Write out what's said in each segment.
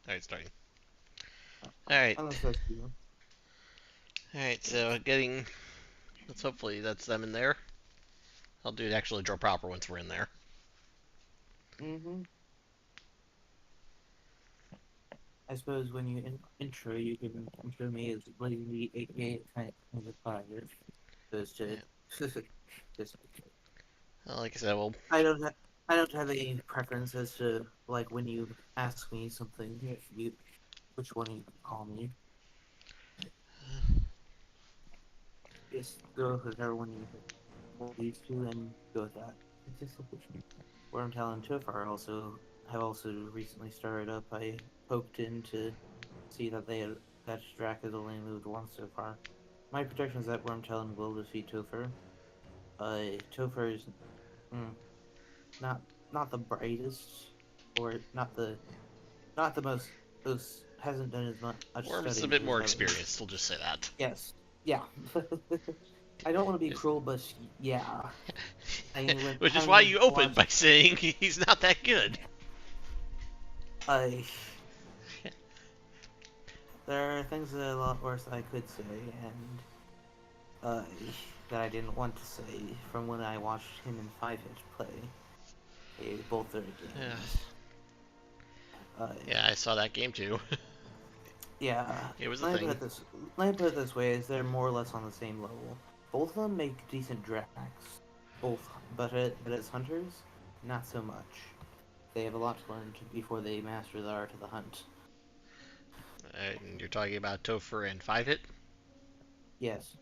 Alright, starting. Alright. Unless that's you. Alright, so let's hopefully that's them in there. I'll do it actually draw proper once we're in there. Mm-hmm. I suppose when you intro, you can intro me as Lady aka kind of the fire. Just to, Yeah. just Well, like I said, well, I don't have any preference as to like when you ask me something, you which one you call me. Just go with whichever one you want these two and go with that. It's just Wormtail and Tofar also have also recently started up. I poked in to see that that Drac has only moved once so far. My prediction is that Wormtail will defeat Topher. Topher is mm, not not the brightest, or not the most hasn't done as much Worm's a studies bit as more others. experienced, we'll just say that. Yes, yeah. I don't want to be It's- cruel, but yeah. I mean, with Which is why having you opened watched, by saying he's not that good. I there are things that are a lot worse I could say, and uh, that I didn't want to say from when I watched him and Five Hit play both their Yeah, games. Uh, yeah, I saw that game too. yeah, It was a let me put thing. it this let me put it this way: is they're more or less on the same level. Both of them make decent Dracs, both, but as hunters, not so much. They have a lot to learn before they master the art of the hunt. And you're talking about Topher and Five Hit? Yes.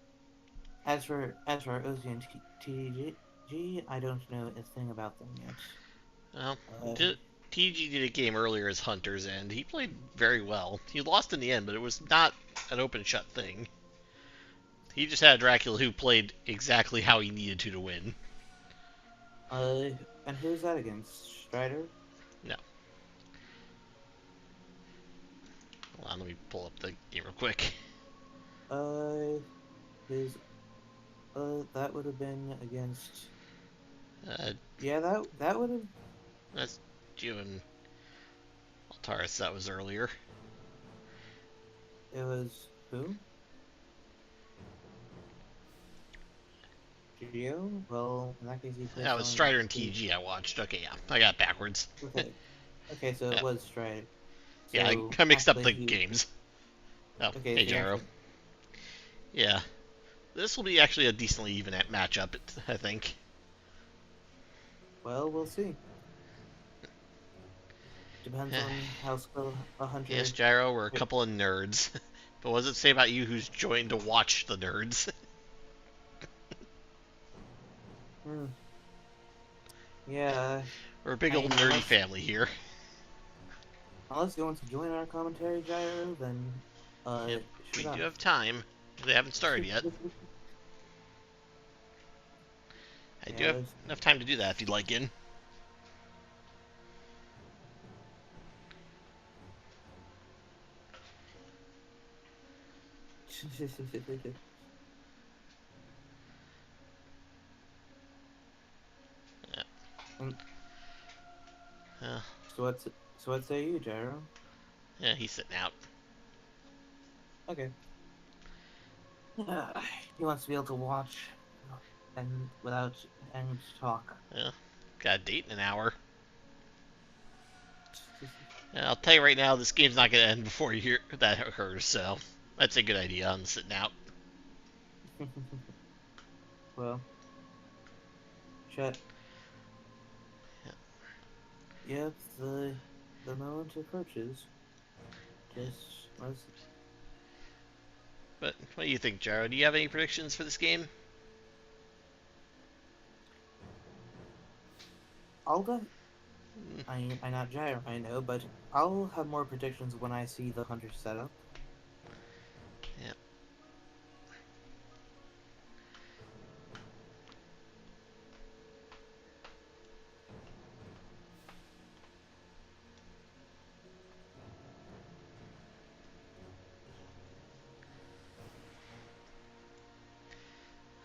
As for Osey and TDG, I don't know a thing about them yet. Well, Uh, TG did a game earlier as Hunters, and he played very well. He lost in the end, but it was not an open shut thing. He just had a Dracula who played exactly how he needed to win. uh, and who is that against? Strider? No. Hold on, let me pull up the game real quick. Uh, his that would have been against. Uh, Yeah, that would have. that's June Altaris, that was earlier. It was who? Geo? Well, in that case, he played That was someone Strider and who. TG I watched. Okay, yeah, I got it backwards. Okay, okay, so it Yeah, was Strider. yeah, So I mixed up actually, the he. games. Oh, Okay, hey, so he Gyro. actually. Yeah, this will be actually a decently even matchup, I think. Well, we'll see. Depends on how skilled a Yes, hunter. Gyro, we're a couple of nerds. But what does it say about you who's joined to watch the nerds? Hmm. Yeah, We're a big I old mean, nerdy family here. unless you want to join our commentary, Gyro, then Yep, sure we do enough. have time. They haven't started yet. I do Yeah, have there's. enough time to do that if you'd like in. Yeah. Mm, Uh, so what say you, Gyro? yeah, he's sitting out. Okay. He wants to be able to watch and without and talk. Yeah, got a date in an hour. Yeah, I'll tell you right now, this game's not going to end before you hear that occurs, so that's a good idea on sitting out. Well, chat. Yep, the moment approaches. Just let's. But what do you think, Jaro? Do you have any predictions for this game? I'll go. I'm not Gyro, I know, but I'll have more predictions when I see the hunter setup. Yeah.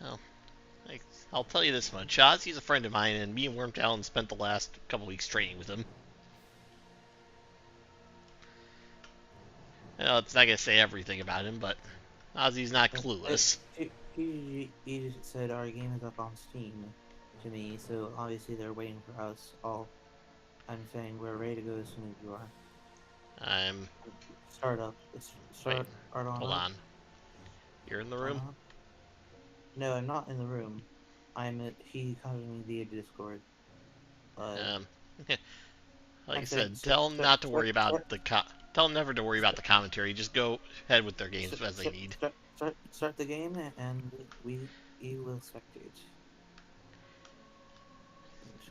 Well, I, I'll tell you this much. Ozzy's a friend of mine, and me and Wormtalon spent the last couple weeks training with him. Well, it's not gonna say everything about him, but Ozzy's not clueless. TDG said our game is up on Steam to me, so obviously they're waiting for us. I'm saying we're ready to go as soon as you are. I'm. Start up. Wait, Start on hold up. on. You're in the On room? up. No, I'm not in the room. He contacted me via Discord. Uh, Um, like I I'm saying said, tell them not to worry about the tell them never to worry about start, the commentary. Just go ahead with their games as they need. start the game, and we will spectate.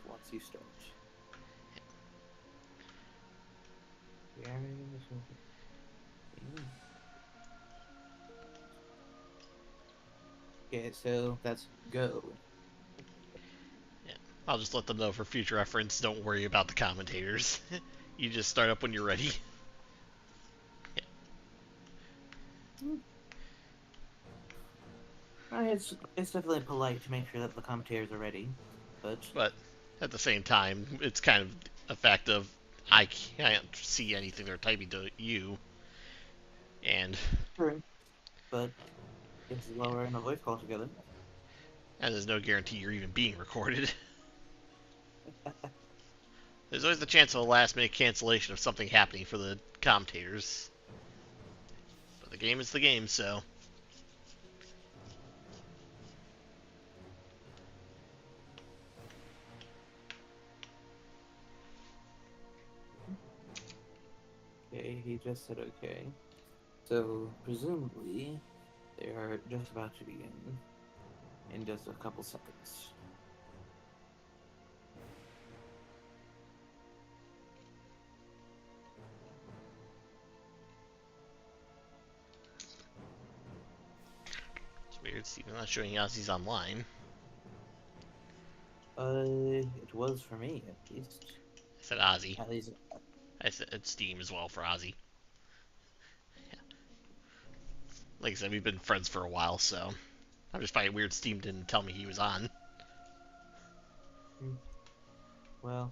Once you start. Okay, so that's go. Yeah. I'll just let them know for future reference. Don't worry about the commentators. You just start up when you're ready. It's definitely polite to make sure that the commentators are ready, but But at the same time, it's kind of a fact of I can't see anything they're typing to you, and true. But it's lower in the voice call together. there's no guarantee you're even being recorded. There's always the chance of a last-minute cancellation of something happening for the commentators. But the game is the game, so. Okay, he just said okay. So presumably they are just about to begin in just a couple seconds. It's weird, Steven's not showing Ozzy's online. It was for me at least. I said Ozzy. At least. I said Steam as well for Ozzy. Yeah. Like I said, we've been friends for a while, so I'm just finding it weird Steam didn't tell me he was on. Well.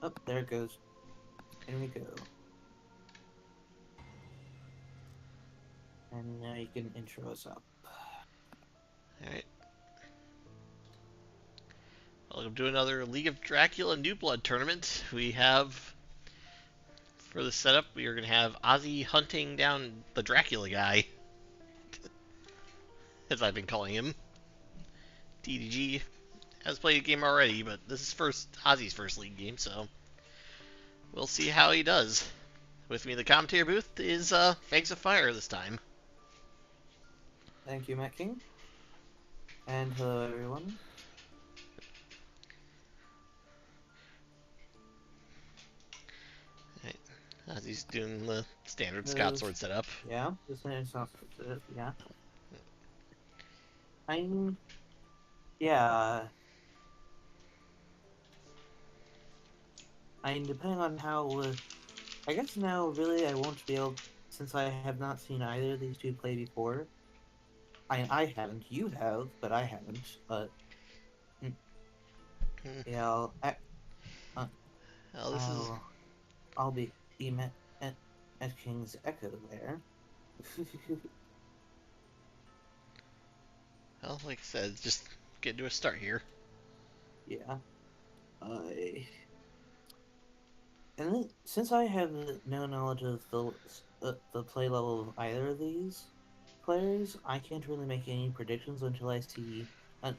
Oh, there it goes. In we go. And now you can intro us up. Alright. Welcome to another League of Dracula New Blood tournament. We have, for the setup, we are going to have Ozzy hunting down the Dracula guy, as I've been calling him. TDG has played a game already, but this is Ozzy's first league game, so we'll see how he does. With me in the commentator booth is FangsofFire this time. Thank you, Matt King. And hello, everyone. Ozzy's doing the standard Scott Sword setup. Yeah, yeah. I'm. Yeah. Depending on how. I guess now, really, I won't be able. Since I have not seen either of these two play before. I haven't. You have, but I haven't. But. Yeah, Well, this is. I'll be at King's Echo there. Well, like I said, just get to a start here. Yeah. And then, since I have no knowledge of the play level of either of these players, I can't really make any predictions until I see,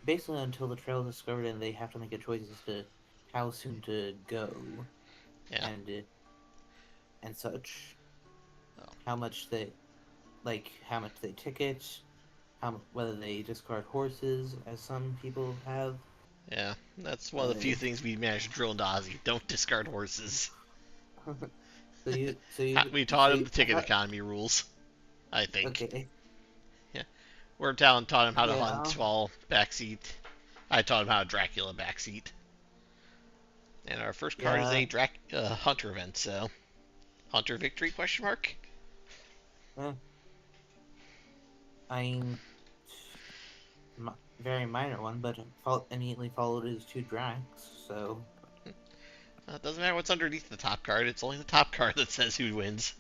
basically until the trail is discovered and they have to make a choice as to how soon to go, Yeah. and such. Oh. How much they ticket, whether they discard horses, as some people have. Yeah, that's one of the few things we managed to drill into Ozzy. Don't discard horses. We taught him the ticket economy rules, I think. Okay. Yeah. Worm Talon taught him how to hunt while backseat. I taught him how to Dracula backseat. And our first card is a Hunter event, so Hunter victory question mark? very minor one, but immediately followed his 2 Dracs, so... It doesn't matter what's underneath the top card. It's only the top card that says who wins.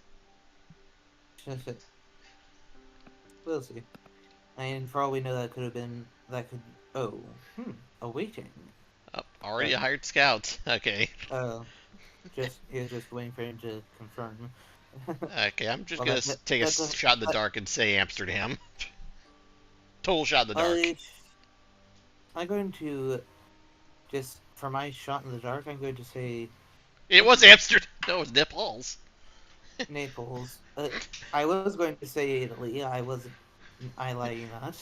We'll see. And for all we know, that could have been... That could... Oh. Awaiting. Oh, already a hired scout. Okay. He was just waiting for him to confirm. Okay, I'm just Well, gonna take a shot in the dark and say Amsterdam. Total shot in the dark. I'm going to just, for my shot in the dark, I'm going to say It was Amsterdam. No, it was Nepal's. Naples. I was going to say Italy. I lied not.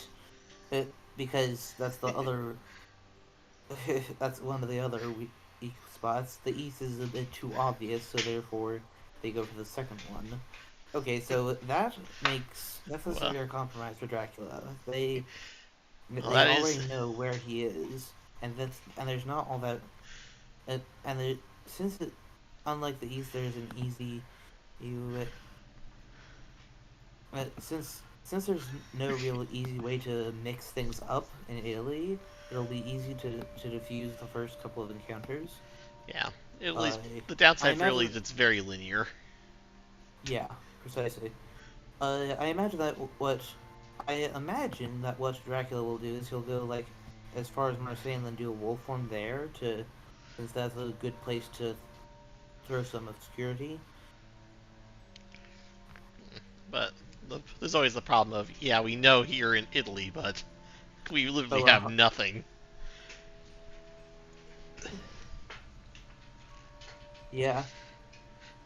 Because that's the other. That's one of the other weak spots. The East is a bit too obvious, so therefore they go for the second one. Okay, so that's a severe compromise for Dracula. They already know where he is, and there's not all that. Unlike the East, there's an easy since there's no real easy way to mix things up in Italy, it'll be easy to defuse the first couple of encounters. Yeah, Italy's the downside for Italy is it's very linear. Yeah, precisely. I imagine that what Dracula will do is he'll go like as far as Marseille and then do a wolf form there since that's a good place to throw some obscurity. But there's always the problem of, yeah, we know here in Italy, but we literally have nothing. Yeah.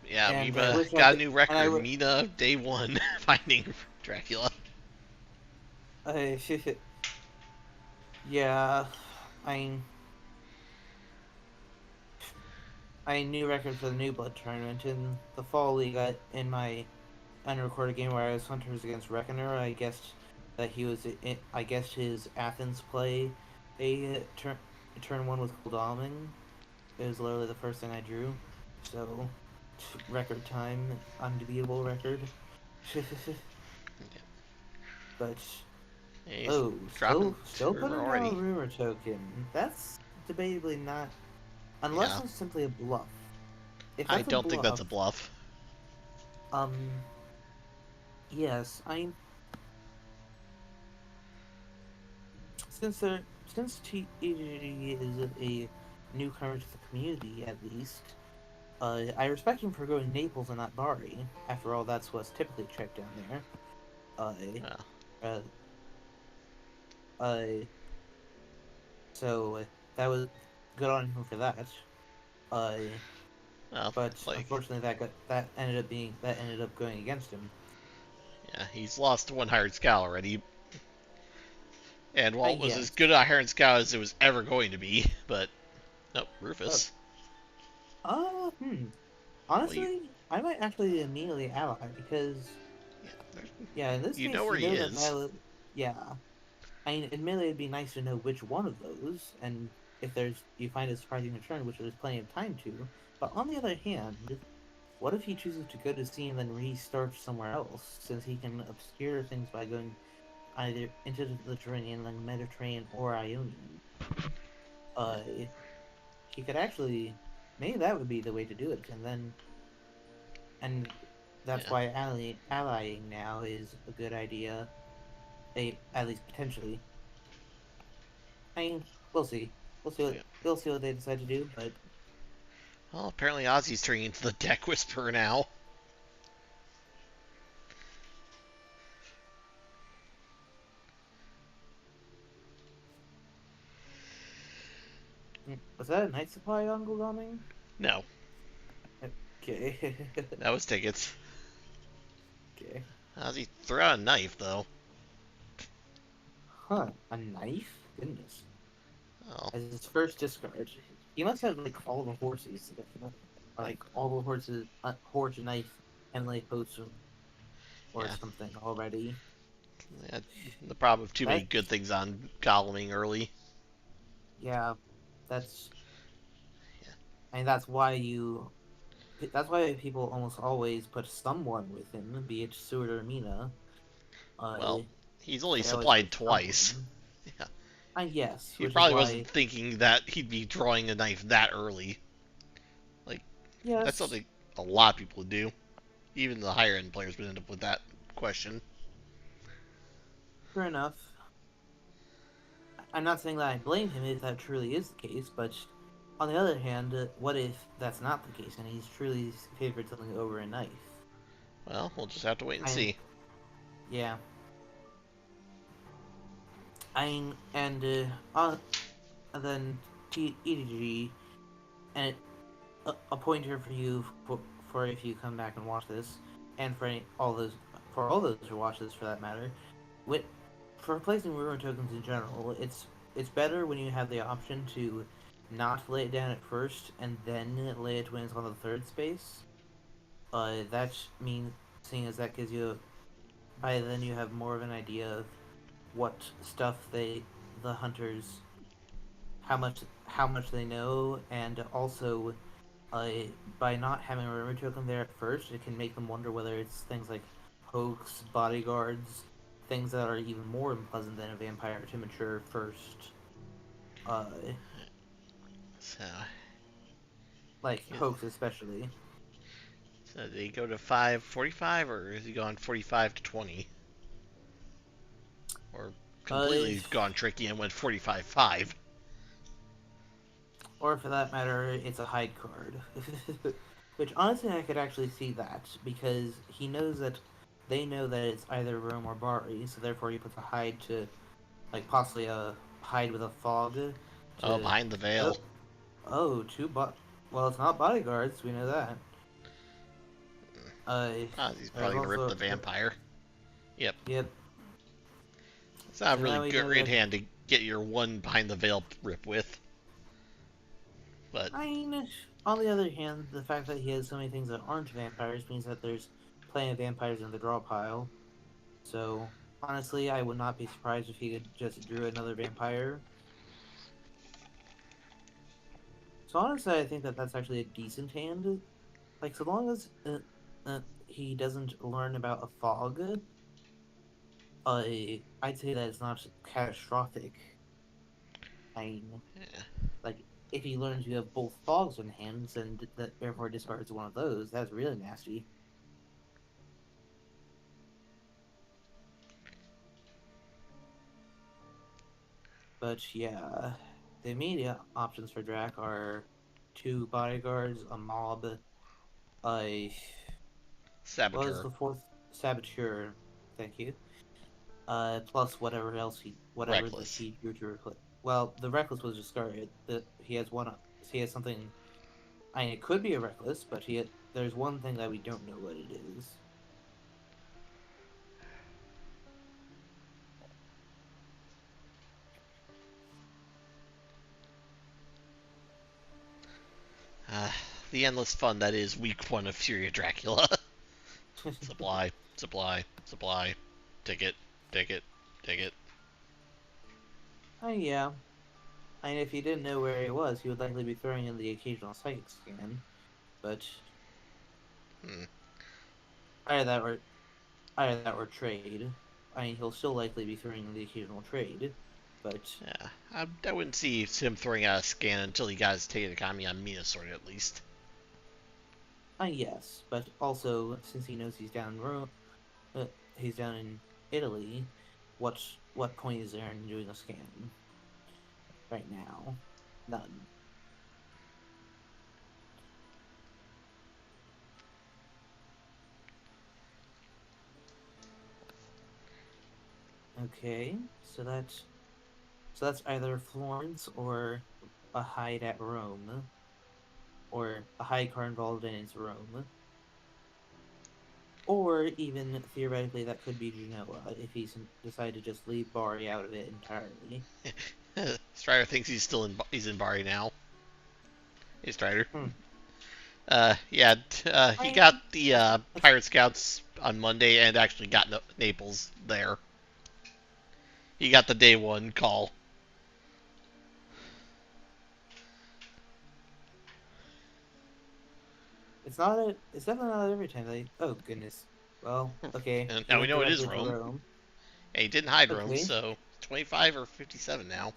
Yeah, we've got a new record. Mina, day 1, finding Dracula. Yeah, I new record for the New Blood tournament in the fall league. In my unrecorded game where I was Hunters against Reckoner, I guessed that I guessed his Athens play turn 1 with Cooldoming. It was literally the first thing I drew, so record time, undebeatable record. But still putting out a rumor token. That's debatably not, unless it's simply a bluff. I don't think that's a bluff. Yes, since TDG is a newcomer to the community, at least, I respect him for going Naples and not Bari. After all, that's what's typically checked down there. So that was good on him for that. But unfortunately, that ended up going against him. Yeah, he's lost 1 hired scout already. And while it was as good a hired scout as it was ever going to be, but nope, Rufus. Honestly, I might actually immediately ally because in this case, you know where he is. I mean, admittedly, it'd be nice to know which one of those, and if you find a surprising return, which there's plenty of time to. But on the other hand, what if he chooses to go to sea and then restart somewhere else, since he can obscure things by going either into the Mediterranean, like Mediterranean or Ionian? He could actually, maybe that would be the way to do it, and that's why allying now is a good idea. At least potentially. I mean, we'll see. We'll see what they decide to do, but... Well, apparently Ozzy's turning into the Deck Whisperer now. Was that a night supply on Gulgaming? No. Okay. That was tickets. Okay. Ozzy threw out a knife, though. Huh, a knife? Goodness. Oh. As his first discard. He must have, like, all the horses. Like, all the horses, horse, knife, and, like, potion. Or something already. Yeah, the problem of too many good things on Goleming early. Yeah, that's... I mean, that's why people almost always put someone with him, be it Seward or Mina. Well, he's only supplied twice. Yeah. Yes, He which is probably why. wasn't thinking that he'd be drawing a knife that early. Like, that's Yes, something a lot of people would do. Even the higher end players would end up with that question. fair enough. I'm not saying that I blame him if that truly is the case, but on the other hand, what if that's not the case and he's truly favored something over a knife? Well, we'll just have to wait and I see. yeah. And then TDG and a pointer for you for if you come back and watch this, and for all those who watch this for that matter. With for placing ruin tokens in general, it's better when you have the option to not lay it down at first and then lay it when it's on the third space. That means seeing as that gives you by then you have more of an idea of what stuff the hunters how much they know, and also uh, by not having a rumor token there at first, it can make them wonder whether it's things like hoax, bodyguards, things that are even more unpleasant than a vampire to mature first. Uh, So, like hoax especially. so did he go to 545 or is he gone 45 to 20? Or Uh, completely gone tricky and went 45-5? or for that matter, it's a hide card. Which honestly, I could actually see that because he knows that they know that it's either Rome or Bari, so therefore he puts a hide to like possibly a hide with a fog Oh, to behind the oh veil. oh well it's not bodyguards, we know that. Uh, He's there's probably going to rip also the vampire. Yep. yep. It's not a So really now we know great that. hand to get your one behind the veil rip with. But, I mean, on the other hand, the fact that he has so many things that aren't vampires means that there's plenty of vampires in the draw pile. So honestly, I would not be surprised if he could just drew another vampire. So honestly, I think that that's actually a decent hand. Like so long as he doesn't learn about a fog, I'd say that it's not catastrophic. I mean, yeah. like if he learns you have both fogs in hands and that therefore discards one of those, that's really nasty. But yeah, the immediate options for Drac are two bodyguards, a mob, a what was Saboteur. the fourth saboteur? Thank you. Plus whatever that Reckless. he drew to replace. Well, the reckless was discarded. He has one. He has something. I mean, it could be a reckless, but there's one thing that we don't know what it is. Uh, the endless fun that is week one of Fury of Dracula. Supply, supply, supply. Ticket, ticket, ticket. Oh yeah. I mean, if he didn't know where he was, he would likely be throwing in the occasional psychic scan. But Hmm. either that or either that or trade. I mean, he'll still likely be throwing in the occasional trade. But Yeah, I wouldn't see him throwing out a scan until he got his Taken Economy on Mina Sword at least. yes. But also, since he knows he's down in he's down in Italy. What point is there in doing a scan right now? None. Okay, so that's either Florence or a hide at Rome, or a hide car involved in its Rome, or even theoretically that could be Genoa if he's decided to just leave Bari out of it entirely. Strider thinks he's in Bari now. Hey Strider. Hmm. Yeah, he got I the Pirate Scouts on Monday and actually got Naples there. He got the day one call. it's definitely not every time they. Oh goodness. Well, okay, And he now we went know it is directly to Rome. Rome. And he didn't hide Rome, Okay, so 25 or 57 now.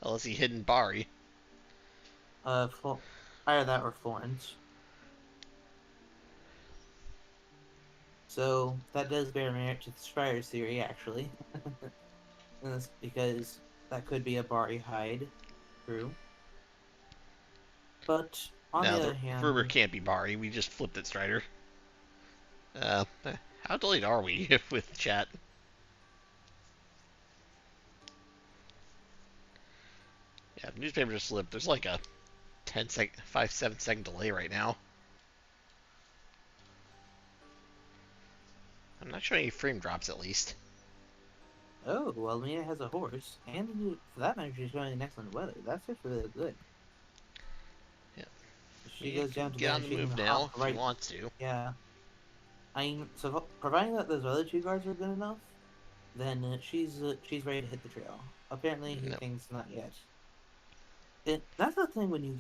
Unless he hidden Bari. Either that or Florence. So that does bear merit to the Strider's theory, actually. Because that could be a Bari hide. True. But on the No, other the rumor hand, can't be Bari. We just flipped it, Strider. Uh, how delayed are we with chat? Yeah, the newspaper just slipped. There's like a 7 second delay right now. I'm not showing any frame drops at least. oh, well, Mia has a horse, and for that matter, she's showing excellent weather. That's just really good. Yeah. She You goes can down to get on the banishing move Hawk now if you right. want to. Yeah. I mean, so providing that those other two guards are good enough, then she's ready to hit the trail. Apparently, he No. thinks not yet. That's the thing when you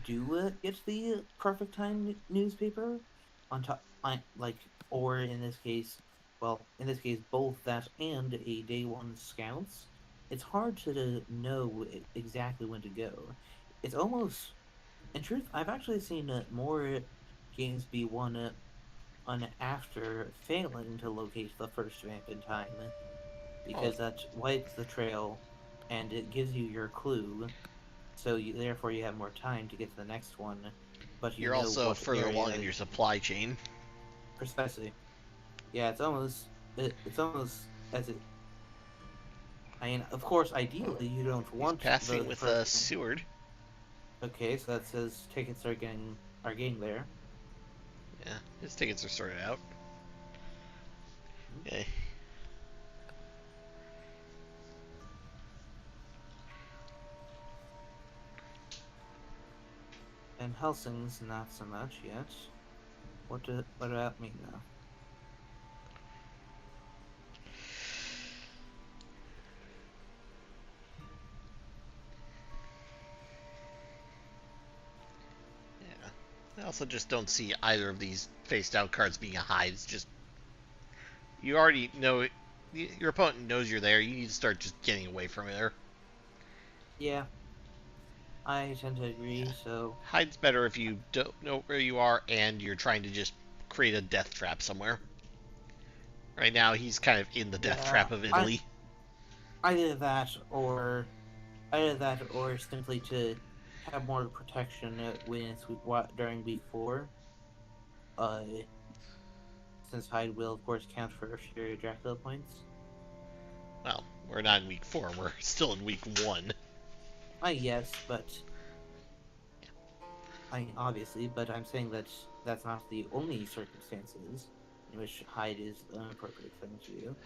do get the perfect time newspaper on top, or in this case, well, in this case, both that and a day one scouts. It's hard to know exactly when to go. It's almost, in truth, I've actually seen more games be won on after failing to locate the first vamp in time, Well, because that wipes the trail and it gives you your clue, so therefore you have more time to get to the next one, but you you're know also what further along in area your supply chain. precisely. Yeah, it's almost as it. I mean, of course, ideally you don't He's want passing the with first. Seward. Okay, so that says tickets are getting there. Yeah, his tickets are sorted out. Okay. And Helsing's not so much yet. What about me now? Yeah. I also just don't see either of these face down cards being a hide. It's just you already know your opponent knows you're there. You need to start just getting away from there. Yeah, I tend to Yeah. agree. So Hide's better if you don't know where you are and you're trying to just create a death trap somewhere. Right now, he's kind of in the death yeah, trap of Italy. either that or either that or simply to have more protection during week 4. Uh, since Hyde will of course count for Fury Dracula points. Well, we're not in week 4. We're still in week 1. Yes, but I mean, obviously, but I'm saying that that's not the only circumstances in which Hyde is an appropriate thing to do.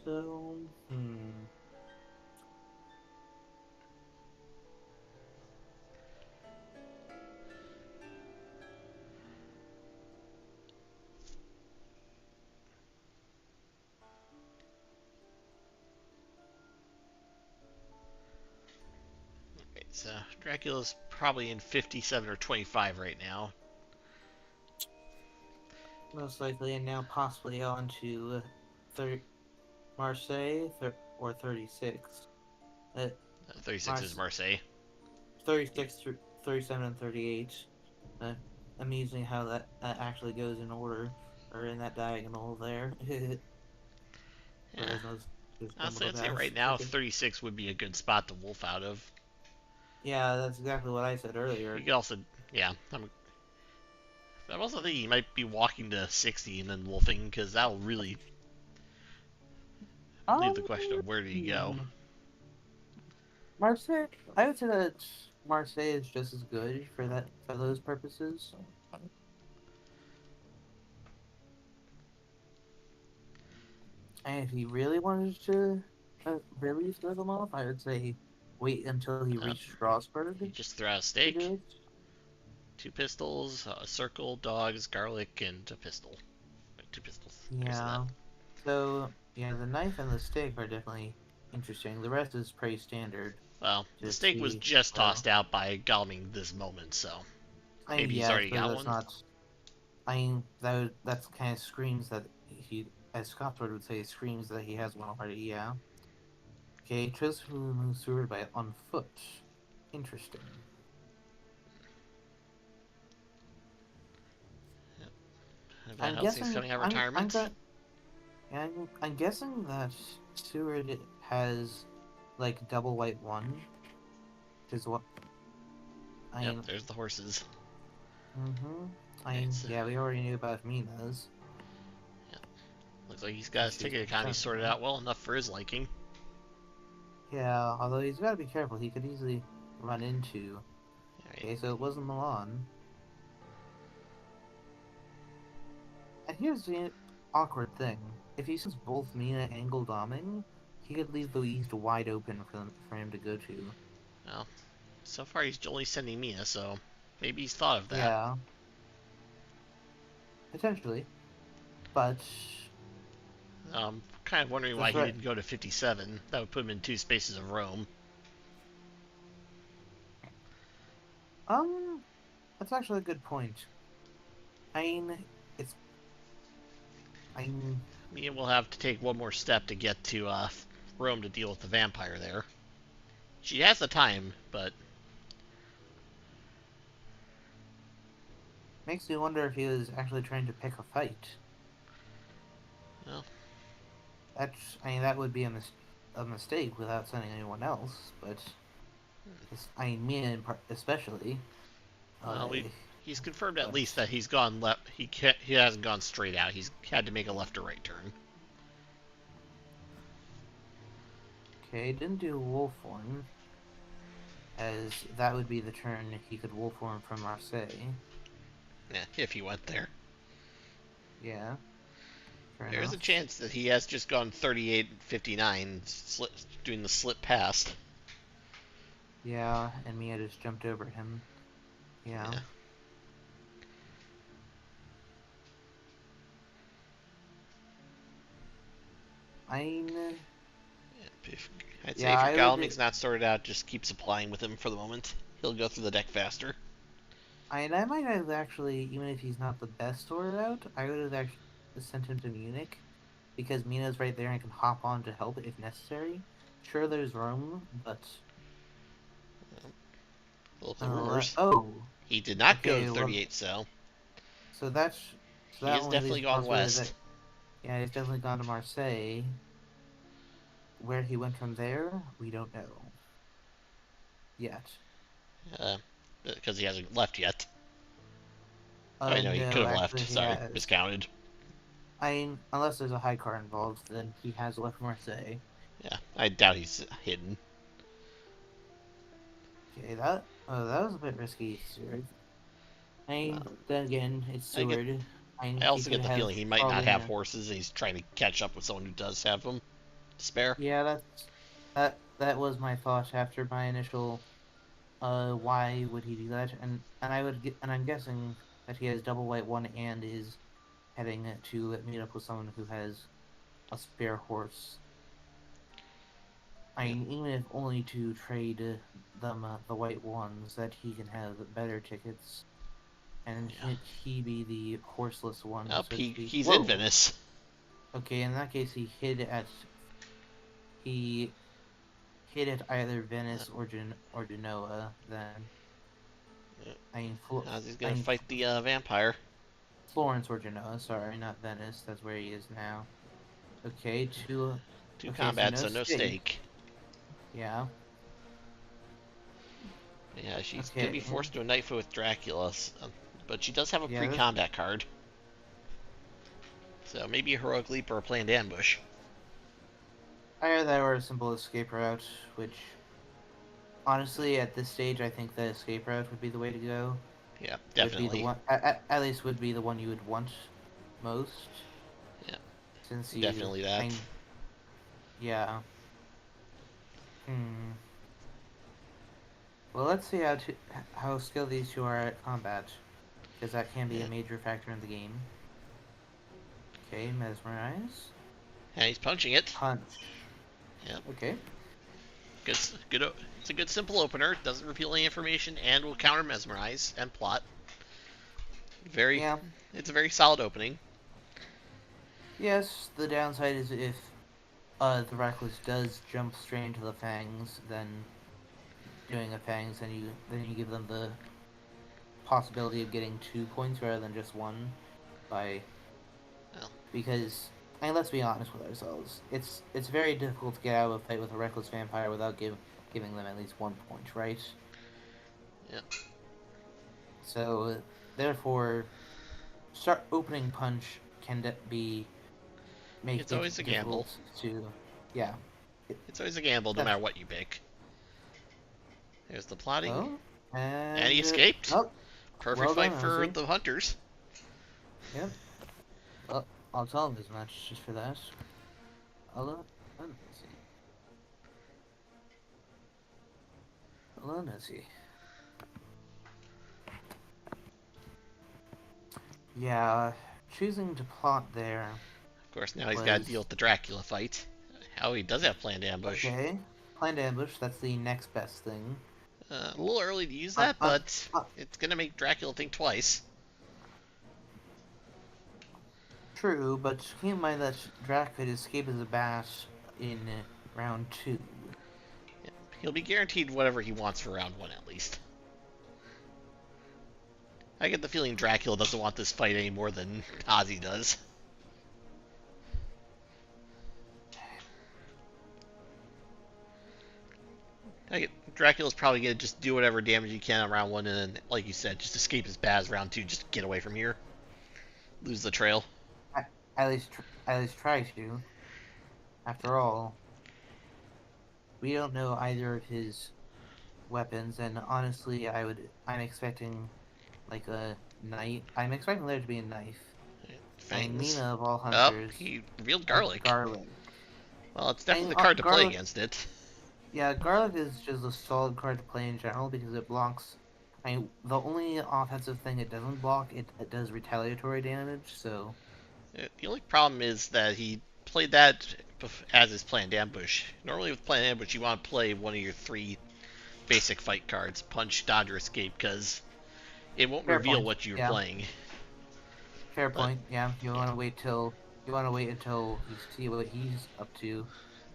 So, Right, so Dracula's probably in 57 or 25 right now. most likely, and now possibly on to Marseille or 36. Uh, 36 is Mars Marseille. 36 through 37 and 38. Uh, Amusing how that actually goes in order or in that diagonal there. Yeah. Whereas those Honestly, chemical I'd say guys. right now 36 would be a good spot to wolf out of. Yeah, that's exactly what I said You earlier. could also, yeah. I'm also thinking you might be walking to 60 and then wolfing, because that'll really leave Um, the question of where do you go. Marseille. I would say that Marseille is just as good for those purposes. And if he really wanted to really throw them off, I would say wait until he Uh, reached Strasbourg you just throw out a to do stake, it. 2 pistols, a circle, dogs, garlic, and a pistol. 2 pistols. There's that. Yeah. So yeah, the knife and the stick are definitely interesting. The rest is pretty standard. Well, the to stake was see. just Or, tossed out by Galming this moment, so I mean, maybe he's yeah, I already suppose got that's one. not. I mean, that's kind of screams that he, as Scottsword would say, screams that he has one already. Yeah. Okay, chose to move forward by on foot. Interesting. Van I'm Helsing's guessing. coming out of I'm retirement. going. I'm guessing that Seward has like double white one. Is what I Yep, mean. there's the horses. Mm-hmm. Alright, so Yeah, we already knew about Mina's. yeah, looks like he's got Since his she's ticket economy sorted successful. out well enough for his liking. Yeah, although he's got to be careful. He could easily run into. Alright, Okay, so it wasn't Milan. And here's the awkward thing: if he sends both Mina and Goldaming, he could leave the East wide open for him to go to. well, so far he's only sending Mina, so maybe he's thought of that. Yeah, potentially, but Kind of wondering the why he threat. didn't go to 57. That would put him in two spaces of Rome. Um, that's actually a good point. I mean, it's. I mean, Mina will have to take one more step to get to Rome to deal with the vampire there. She has the time, but makes me wonder if he was actually trying to pick a fight. well, That's. I mean, that would be a mistake without sending anyone else. But I mean, Mina especially. well, Uh, he's confirmed at but least that he's gone left. He hasn't gone straight out. He's had to make a left or right turn. okay, didn't do wolf form, as that would be the turn he could wolf form from Marseille. Yeah, if he went there. Yeah, fair There's a enough. chance that he has just gone 38-59, doing the slip past. Yeah, and Mia just jumped over him. Yeah. Yeah. I I'd say yeah, if your I would. Galaming's not sorted out, just keep supplying with him for the moment. He'll go through the deck faster. I might have actually, even if he's not the best sorted out, I would have actually sent him to Munich because Mina's right there and can hop on to help if necessary. Sure, there's Rome, but Local rumors. oh, He did not go to okay, well, 38 cell. so that's so He that has only definitely leaves the gone possibility that west. yeah, he's definitely gone to Marseille. Where he went from there, we don't know yet. Because he hasn't left yet. Oh, no, he could No, have left. actually, he Sorry, has. miscounted. I mean, unless there's a high car involved, then he has left Marseille. Yeah, I doubt he's hidden. Okay, that was a bit risky, Seward. I mean, Well, then again, it's I get. Seward. I mean, I he also could get the have feeling he might not probably have horses, and he's trying to catch up with someone who does have them to spare. yeah, that was my thought after my initial why would he do that? And I'm guessing that he has double white one and is heading to meet up with someone who has a spare horse. I Yeah, mean, even if only to trade them the white ones, that he can have better tickets, and yeah. he be the horseless one, Up, so to speak. he's in Whoa. Venice. Okay, in that case, he hid at either Uh, Venice or Genoa. Then uh, I mean, he's I gonna mean fight the vampire. Florence or Genoa. Sorry, not Venice. That's where he is now. Okay, two. Two Okay, so combat, no so no stake. stake. Yeah. Yeah, she's gonna be Okay. forced to a knightfoot with Dracula, but she does have a Yeah. pre-combat card. So maybe a heroic leap or a planned ambush. Either that or a simple escape route, which honestly, at this stage, I think the escape route would be the way to go. Yeah, Would be the definitely. one, at least would be the one you would want most, Yeah, since definitely that. yeah. Hmm. Well, let's see how skilled these two are at combat, because that can be a Yeah. major factor in the game. Okay, mesmerize, And he's punching it. punch. Yep. Okay. Good, good. It's a good simple opener. Doesn't reveal any information and will counter mesmerize and plot. Very. Yeah. It's a very solid opening. Yes, the downside is if the Reckless does jump straight into the Fangs, then doing a Fangs, then you give them the possibility of getting 2 points rather than just 1 by Well, because I mean, let's be honest with ourselves. It's very difficult to get out of a fight with a Reckless Vampire without giving them at least 1 point, right? yeah. So therefore, start opening punch can make It's it always a gamble. difficult to, yeah. It's always a gamble, no matter what you pick. There's the plotting, Oh, and he escaped. oh, Perfect well fight done, for Osey. the hunters. Yep. Well, I'll tell him as much just for that. Hello, Osey. Hello, Osey. Yeah, choosing to plot there. Of course, now he's got to deal with the Dracula fight. How he does have planned ambush. Okay, planned ambush. That's the next best thing. A little early to use that, but it's gonna make Dracula think twice. True, but keep in mind that Drac could escape as a bat in round 2. Yeah, he'll be guaranteed whatever he wants for round 1 at least. I get the feeling Dracula doesn't want this fight any more than Ozzy does. Dracula's probably gonna just do whatever damage he can on round 1, and then, like you said, just escape his baz round 2, just get away from here, lose the trail. At least try to. After all, we don't know either of his weapons, and honestly, I'm expecting like a knife. I'm expecting there to be a knife. And Fangs. Mina of all Oh, hunters. he revealed garlic. Garlic. Well, it's definitely the card to play against it. Yeah, garlic is just a solid card to play in general because it blocks. The only offensive thing it doesn't block, it does retaliatory damage. So the only problem is that he played that as his planned ambush. Normally with planned ambush, you want to play one of your 3 basic fight cards: punch, dodge, or escape, because it won't reveal what you're playing. Fair point. Yeah, you want to wait until you see what he's up to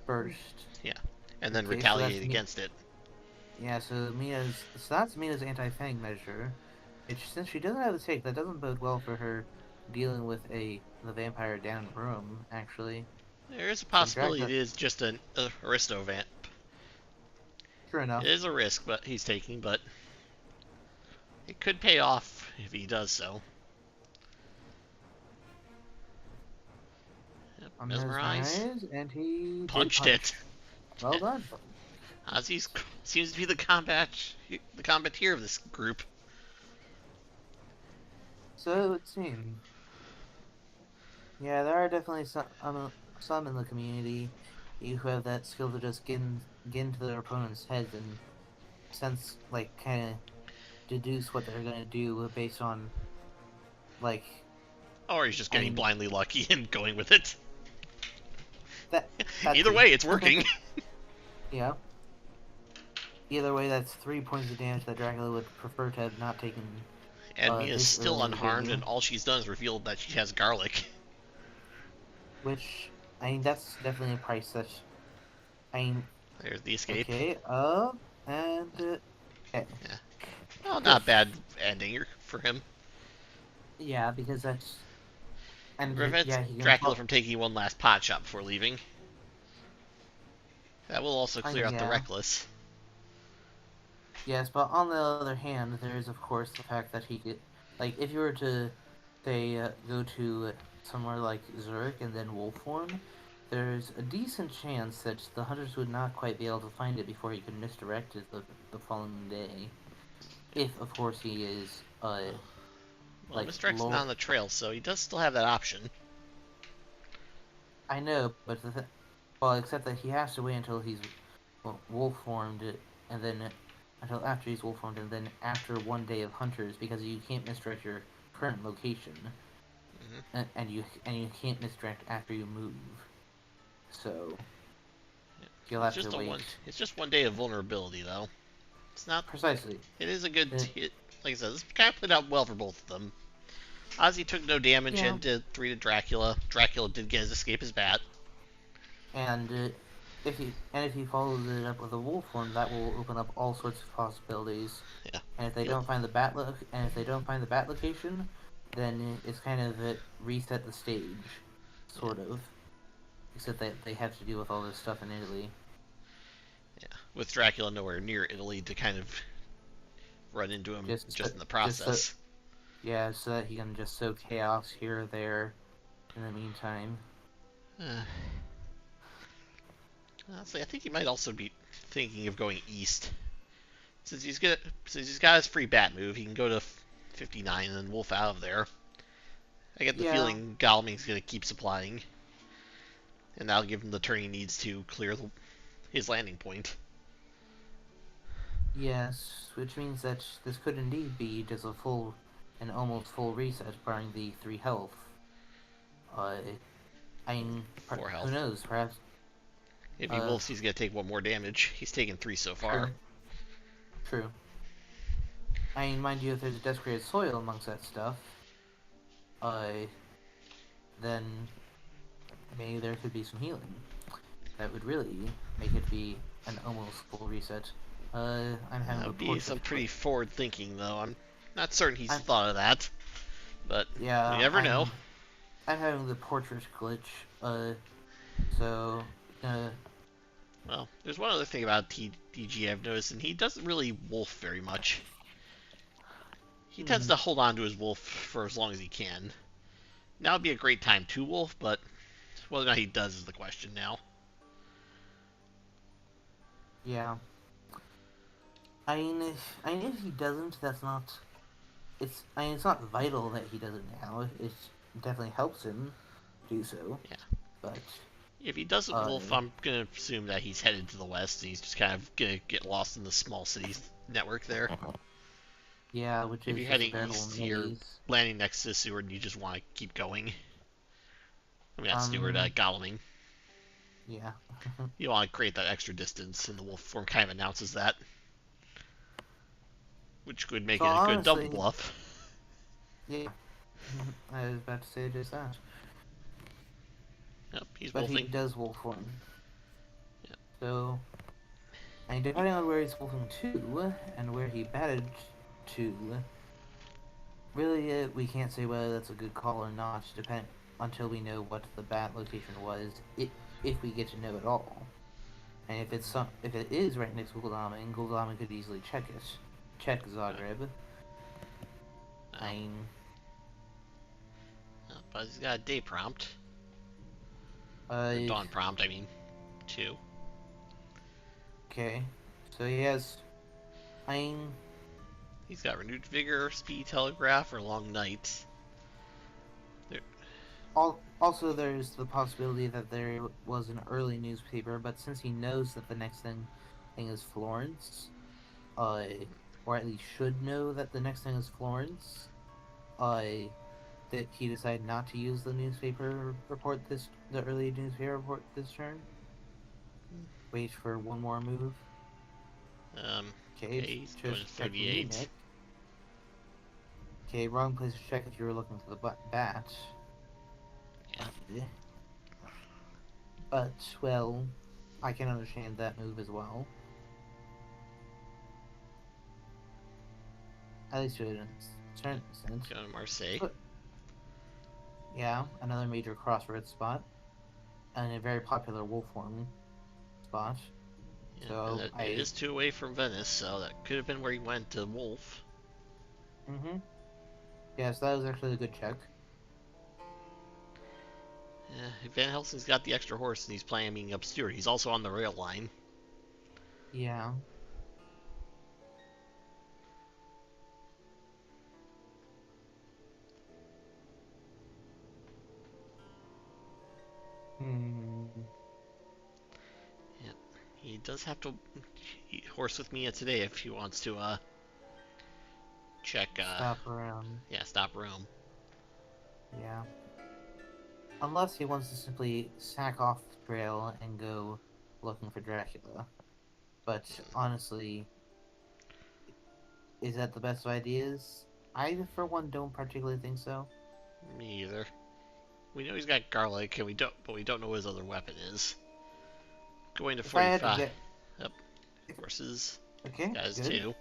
first. Yeah, and then retaliate against it. Yeah, so that's Mina's anti-fang measure. Since she doesn't have the take, that doesn't bode well for her dealing with the vampire down room. Actually, there is a possibility it is just an Aristo vamp. True enough. It is a risk, but he's taking, but it could pay off if he does so. Yep, mesmerize. And he punched it. Well done. Ozzy seems to be the combateer of this group. So it would seem. Yeah, there are definitely some in the community who have that skill to just get into their opponent's heads and kind of deduce what they're gonna do based on or he's just getting blindly lucky and going with it. That Either way, it's working. Yeah. Either way, that's 3 points of damage that Dracula would prefer to have not taken. And Mia's still unharmed, and all she's done is revealed that she has garlic. Which, that's definitely a price that. There's the escape. Okay, and. Okay. Yeah. Well, not a bad ending for him. Yeah, because that's. And prevents Dracula from taking one last pot shot before leaving. That will also clear out the Reckless. Yes, but on the other hand, there is of course the fact that he could, if you were to, say, go to somewhere like Zurich and then wolf form, there's a decent chance that the hunters would not quite be able to find it before he could misdirect it the following day. If, of course, he is, well, misdirect's not on the trail, so he does still have that option. I know, but except that he has to wait until he's wolf formed, and then until after he's wolf formed, and then after 1 day of hunters, because you can't misdirect your current location, and you can't misdirect after you move. So You'll It's have to just wait. It's just 1 day of vulnerability, though. It's not. Precisely. It is a good. Uh, Like I said, this kind of played out well for both of them. Ozzy took no damage yeah. and did 3 to Dracula. Dracula did get his escape as bat. And if he follows it up with a wolf form, that will open up all sorts of possibilities. Yeah. And if they don't find the bat location, then it's kind of reset the stage, sort of. Except that they have to deal with all this stuff in Italy. Yeah. With Dracula nowhere near Italy to kind of run into him just in the process. So that he can just sow chaos here or there in the meantime. Honestly, I think he might also be thinking of going east. Since he's got his free bat move, he can go to 59 and then wolf out of there. I get the feeling Godalming's going to keep supplying, and that'll give him the turn he needs to clear his landing point. Yes, which means that this could indeed be just an almost full reset, barring the 3 health. I mean, 4 health. Who knows? Perhaps if he wolfs, he's going to take 1 more damage. He's taken 3 so far. True. I mean, mind you, if there's a desecrated soil amongst that stuff, then maybe there could be some healing. That would really make it be an almost full reset. I'm having that would be some pretty forward thinking, though. I'm not certain he's thought of that, but yeah, you never know. I'm having the portrait glitch, well, there's one other thing about TDG I've noticed, and he doesn't really wolf very much. He tends to hold on to his wolf for as long as he can. Now would be a great time to wolf, but whether or not he does is the question now. Yeah. I mean, if he doesn't, that's not... it's not vital that he does it now. It definitely helps him do so. Yeah. But... if he doesn't wolf, I'm going to assume that he's headed to the west, and he's just kind of going to get lost in the small cities network there. Yeah, which is... if you're heading east, you're landing next to Seward, and you just want to keep going. I mean, not Seward, Godalming. Yeah. You want to create that extra distance, and the wolf form kind of announces that. Which could make it a good double bluff. Yeah. I was about to say just that. Yep, he's wolfing. But he does wolf one. Yep. So, and depending on where he's wolfing to, and where he batted to, really we can't say whether that's a good call or not, until we know what the bat location was, if we get to know it all. And if it is right next to Godalming could easily check it. Check Zagreb. But he's got a day prompt. Dawn prompt, I mean. 2. Okay. So he has... he's got renewed vigor, speed telegraph, or long nights. Also, there's the possibility that there was an early newspaper, but since he knows that the next thing is Florence, or at least should know that the next thing is Florence, that he decided not to use the newspaper report the early newspaper report this turn. Wait for 1 more move. Okay, he's going to 38. Okay, wrong place to check if you were looking for the bat. Yeah. But, well, I can understand that move as well. At least to a certain extent. Going to Marseille. But, yeah, another major crossroads spot. And a very popular wolf form spot. Yeah, so it is 2 away from Venice, so that could have been where he went to wolf. Mm-hmm. Yeah, so that was actually a good check. Yeah, Van Helsing's got the extra horse and he's planning up Stewart. He's also on the rail line. Yeah. Yeah, he does have to horse with Mia today if he wants to check. Stop around. Yeah, stop Rome. Yeah. Unless he wants to simply sack off the trail and go looking for Dracula. But honestly, is that the best of ideas? I, for one, don't particularly think so. Me either. We know he's got garlic, and but we don't know what his other weapon is. Going to If I had to 45. get, Yep. Horses. okay, Guys good. too.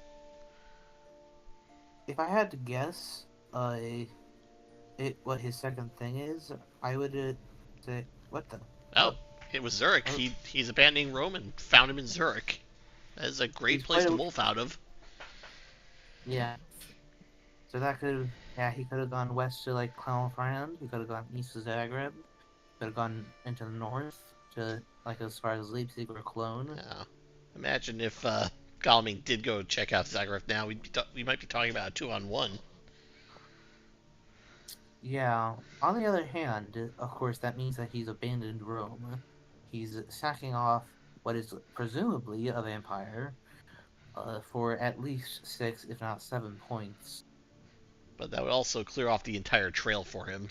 If I had to guess, what his second thing is, I would say, what the? Oh, Oh, it was Zurich. oh, He's abandoning Rome and found him in Zurich. That is a great he's place quite to a, wolf out of. yeah. So that could, yeah, he could have gone west to like Clermont. He could have gone east to Zagreb. Could have gone into the north to like as far as Leipzig or Cologne. Imagine if Godalming did go check out Zagreb now. We might be talking about a 2-on-1. Yeah. On the other hand, of course, that means that he's abandoned Rome. He's sacking off what is presumably a vampire for at least 6, if not 7 points. But that would also clear off the entire trail for him.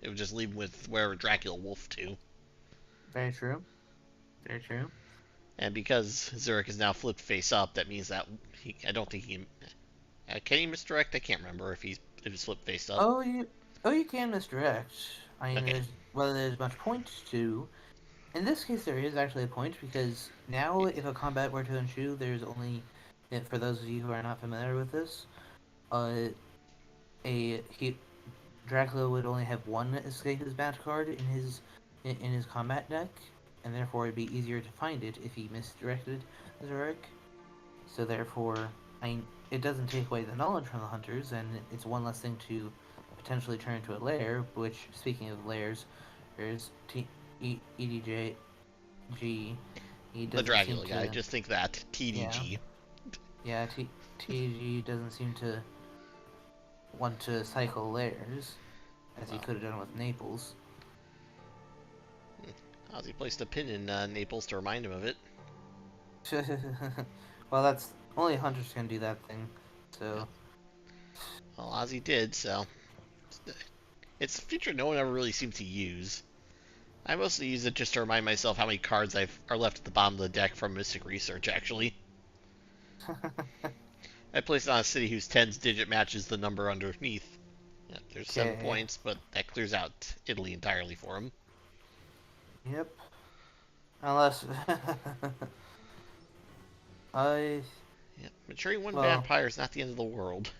It would just leave him with wherever Dracula wolfed to. Very true. Very true. And because Zurich is now flipped face up, that means that I don't think he can he misdirect? I can't remember if it's flipped face up. You can misdirect. I mean, Okay. whether there's much point to. In this case, there is actually a point because now, if a combat were to ensue, there's only, for those of you who are not familiar with this, uh, Dracula would only have one escape his bat card in his combat deck, and therefore it'd be easier to find it if he misdirected Zurich. So therefore, it doesn't take away the knowledge from the hunters, and it's one less thing to potentially turn into a lair. Which, speaking of lairs, there's EDG. The Dracula guy. Just think that TDG. Yeah, TDG doesn't seem to want to cycle lairs, as he could have done with Naples. Ozzy placed a pin in Naples to remind him of it. Well, that's only hunters can do that thing. So. Well, Ozzy did. So it's a feature no one ever really seems to use. I mostly use it just to remind myself how many cards are left at the bottom of the deck from Mystic Research. Actually, I placed it on a city whose tens digit matches the number underneath. Yeah, there's 7 points, but that clears out Italy entirely for him. Yep. Unless Yeah, maturing one vampire is not the end of the world.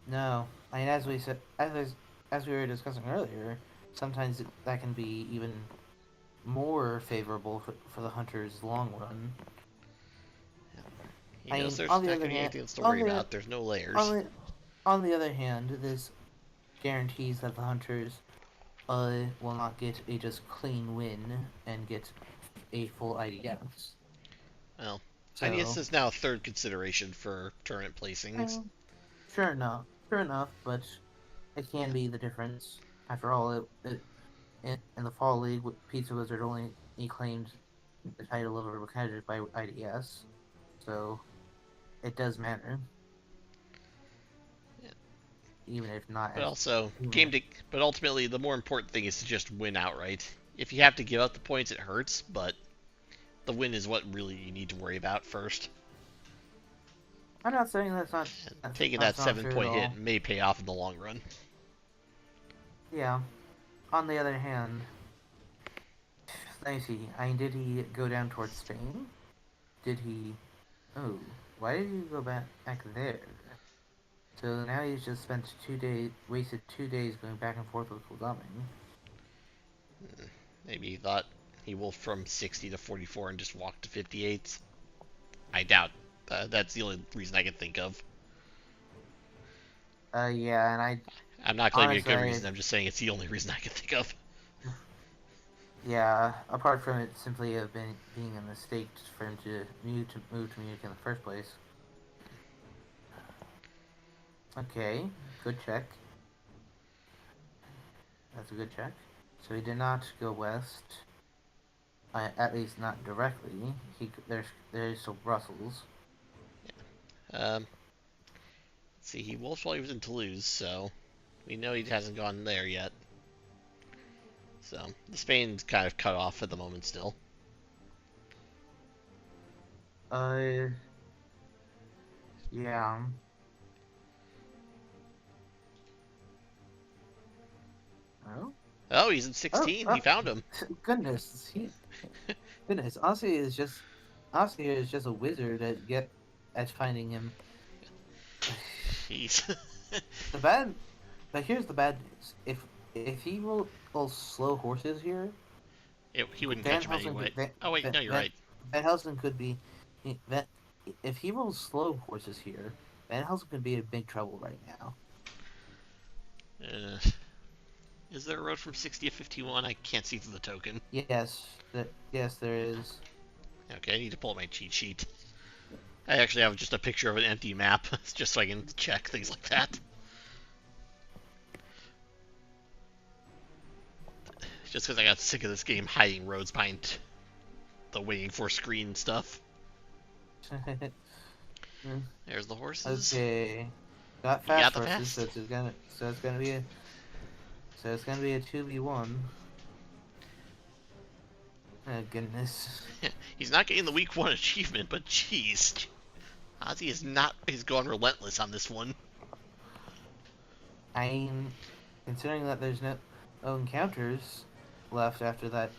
No, I mean, as we said, as we were discussing earlier, sometimes that can be even more favorable for the hunter's long run. He knows there's not going to be anything else to worry about. There's no layers. On the other hand, this guarantees that the hunters will not get a just clean win and get a full IDS. Well, IDS is now a third consideration for tournament placings. Sure enough, but it can be the difference. After all, in the Fall League, Pizza Wizard only claimed the title of a candidate by IDS, so it does matter. Yeah. Even if not. But but ultimately, the more important thing is to just win outright. If you have to give up the points, it hurts, but the win is what really you need to worry about first. I'm not saying that's not. Taking that 7-point hit may pay off in the long run. Yeah. On the other hand, let me see. Did he go down towards Spain? Did he? Oh, why did he go back there? So now he's just wasted 2 days going back and forth with Godalming. Maybe he thought he wolfed from 60 to 44 and just walked to 58. I doubt. That's the only reason I can think of. Yeah, and I'm not claiming a good reason. I'm just saying it's the only reason I can think of. Yeah, apart from it simply being a mistake for him to move to Munich in the first place. Okay, good check. That's a good check. So he did not go west. At least not directly. There's still Brussels. Yeah. Let's see, he wolfed while he was in Toulouse, so we know he hasn't gone there yet. So the Spain's kind of cut off at the moment still. Uh, yeah. Oh, Oh, he's in oh, 16. He oh, found him. goodness, goodness. Osey is just a wizard at finding him. He's. The bad, but here's the bad news. If he will slow horses here, He wouldn't Van catch him Helsing anyway. Oh wait, no, you're Van, right. Van Helsing could be Van, if he rolls slow horses here, Van Helsing could be in big trouble right now. Uh, is there a road from 60 to 51? I can't see through the token. Yes, there is. Okay, I need to pull up my cheat sheet. I actually have just a picture of an empty map, just so I can check things like that. Just because I got sick of this game hiding roads behind the waiting for screen stuff. There's the horses. Okay, got You got fast the horses, fast. so it's gonna be a 2v1. Oh goodness. He's not getting the week 1 achievement, but jeez. Ozzy he's gone relentless on this one. I mean, considering that there's no encounters left after that.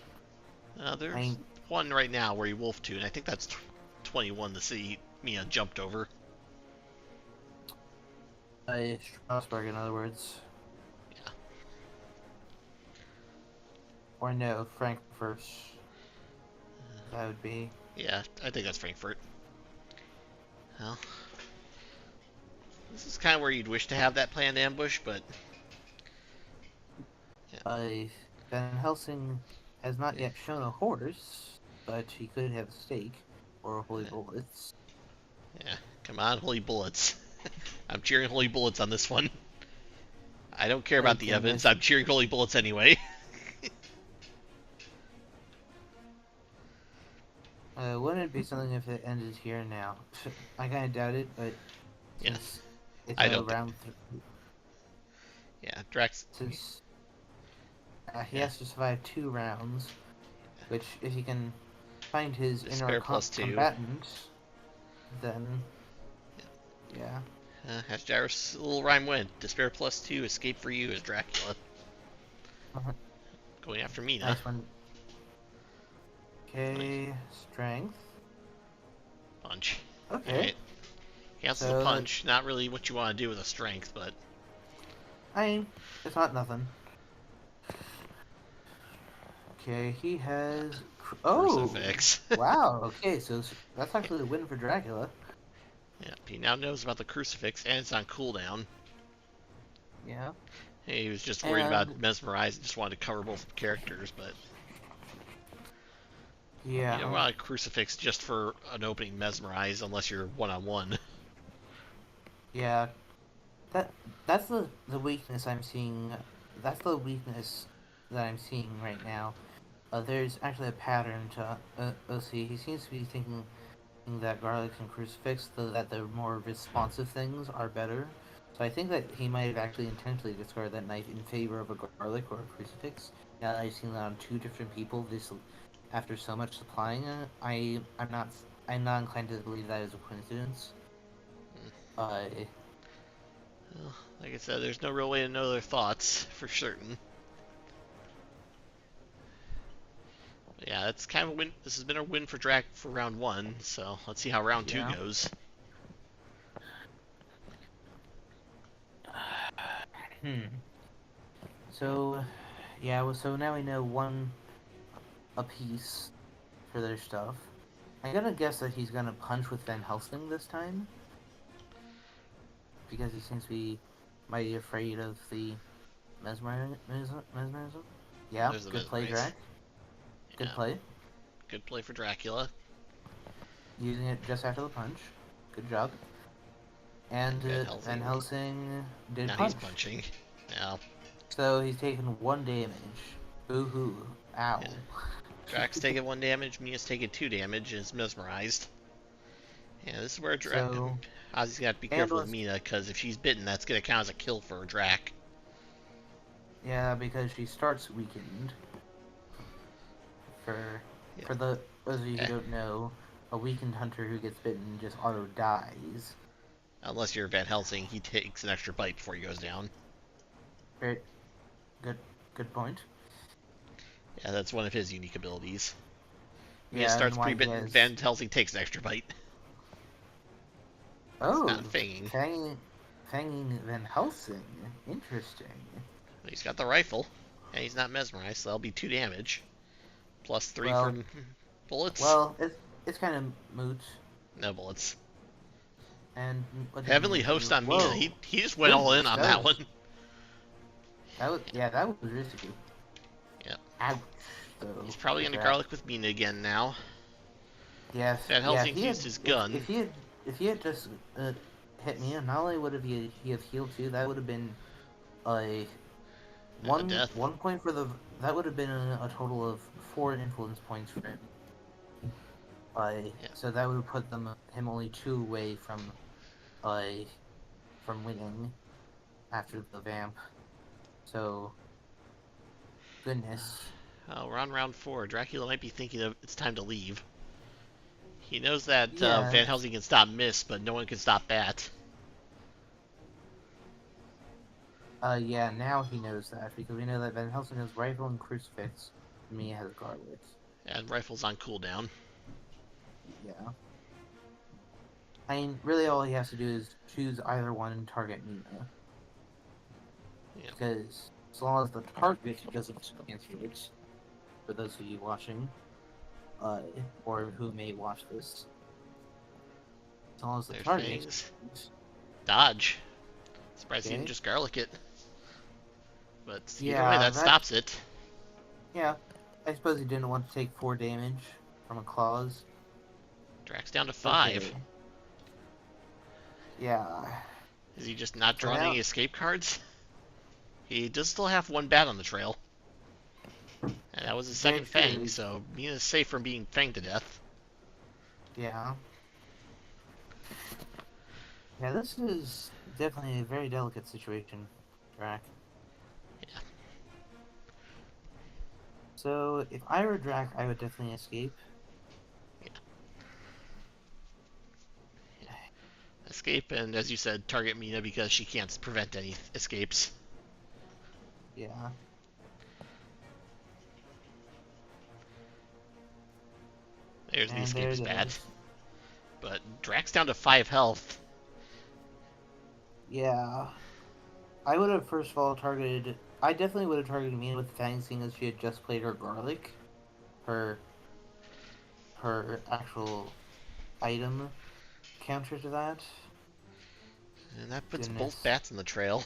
There's one right now where he wolfed to, and I think that's 21 to see Mia jumped over. Strasbourg, in other words. Yeah. Or no, Frankfurt. That would be. Yeah, I think that's Frankfurt. Well, this is kind of where you'd wish to have that planned ambush, but... Yeah. Van Helsing has not yet shown a horse, but he could have a stake or holy bullets. Yeah, come on, holy bullets. I'm cheering holy bullets on this one. I don't care about the evidence, I'm cheering holy bullets anyway. Wouldn't it be something if it ended here now? I kind of doubt it, but Yes, it's I don't. around. Yeah, Drax. Since he has to survive 2 rounds, which if he can find his inner combatant, then yeah. As Jairus' little rhyme went, despair +2, escape for you is Dracula. Going after Mina. Nice one. Okay, strength. Punch. Okay. Right. Cancels the punch. Not really what you want to do with a strength, but... it's not nothing. Okay, he has... Crucifix. Wow, okay, so that's actually a win for Dracula. Yeah, he now knows about the crucifix, and it's on cooldown. Yeah. Hey, he was just worried about Mesmerize and just wanted to cover both characters, but... Yeah. You don't want a crucifix just for an opening Mesmerize unless you're one-on-one. Yeah. That's the weakness I'm seeing. That's the weakness that I'm seeing right now. There's actually a pattern to Osey. He seems to be thinking that garlic and crucifix, that the more responsive things are better. So I think that he might have actually intentionally discarded that knife in favor of a garlic or a crucifix. Now that I've seen that on 2 different people, after so much supplying it, I'm not inclined to believe that is a coincidence. Well, like I said, there's no real way to know their thoughts for certain. But yeah, that's kind of a win. This has been a win for Drac for round 1, so let's see how round 2 goes. So, yeah, so now we know 1 apiece for their stuff. I'm gonna guess that he's gonna punch with Van Helsing this time. Because he seems to be mighty afraid of the mesmerism. Yeah, good play, Drac. Good play. Good play for Dracula. Using it just after the punch. Good job. And Van Helsing did punch. Now he's punching. Now. So he's taken 1 damage. Boo-hoo. Ow. Yeah. Drax taking 1 damage, Mia's taking 2 damage, and is mesmerized. Yeah, this is where Ozzy's got to be careful with Mina, because if she's bitten, that's going to count as a kill for Drac. Yeah, because she starts weakened. For those of you who don't know, a weakened hunter who gets bitten just auto dies. Unless you're Van Helsing, he takes an extra bite before he goes down. Very good point. Yeah, that's one of his unique abilities. Mia Yeah, starts and why he pre-bitten, has... Van Helsing takes an extra bite. It's Oh, not fanging. Fanging Van Helsing. Interesting. He's got the rifle, and he's not mesmerized, so that'll be 2 damage. Plus 3 Well, from bullets. well, it's kind of moot. No bullets. And what did Heavenly Mia Host do? on Whoa. Mina. He just went all in on that one. That was risky. Yeah. Ouch. Though. He's probably gonna garlic with Mina again now. Yes. Van Helsing used his gun. If he had just hit Mia, not only would he have healed 2, that would have been a Death. 1 point for the. That would have been a total of 4 influence points for him. So that would have put him only 2 away from winning after the vamp. So, goodness. Oh, we're on round 4. Dracula might be thinking of it's time to leave. He knows that Yeah. Van Helsing can stop Miss, but no one can stop Bat. Yeah, now he knows that, because we know that Van Helsing has rifle and crucifix, and Mia has garlic. And rifle's on cooldown. Yeah. I mean, really all he has to do is choose either one and target Mina. Yeah. Because as long as the target doesn't answer it, for those of you watching, or who may watch this, as long as the There's target... Fangs. Dodge. Surprised he Okay. didn't just garlic it. But either Yeah, way, that stops it. Yeah, I suppose he didn't want to take 4 damage from a claws. Drax down to 5. Okay. Yeah. Is he just not For drawing now- any escape cards? He does still have 1 bat on the trail. And that was his second Very true. Fang, so Mina's safe from being fanged to death. Yeah. Yeah, this is definitely a very delicate situation, Drac. Yeah. So, if I were Drac, I would definitely escape. Escape, and as you said, target Mina because she can't prevent any escapes. Yeah. There's the And escape there is it bad. is. But Drax down to 5 health. Yeah. I would have first of all targeted... I definitely would have targeted Mina with Fang, seeing as she had just played her garlic. Her actual item counter to that. And that puts Goodness. both bats in the trail.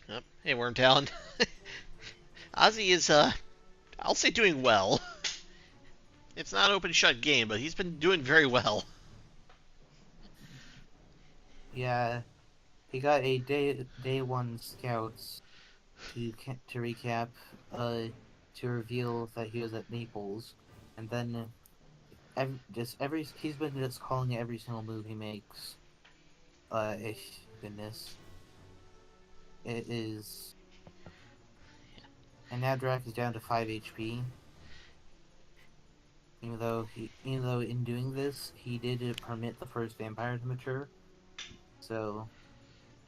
Yep. Hey, Wormtalon. Osey is, I'll say doing well. It's not an open-shut game, but he's been doing very well. Yeah. He got a day 1 scouts to recap, to reveal that he was at Naples, and then he's been just calling every single move he makes. Goodness. It is... And now Drac is down to 5 HP. Even though in doing this, he did permit the first vampire to mature. So,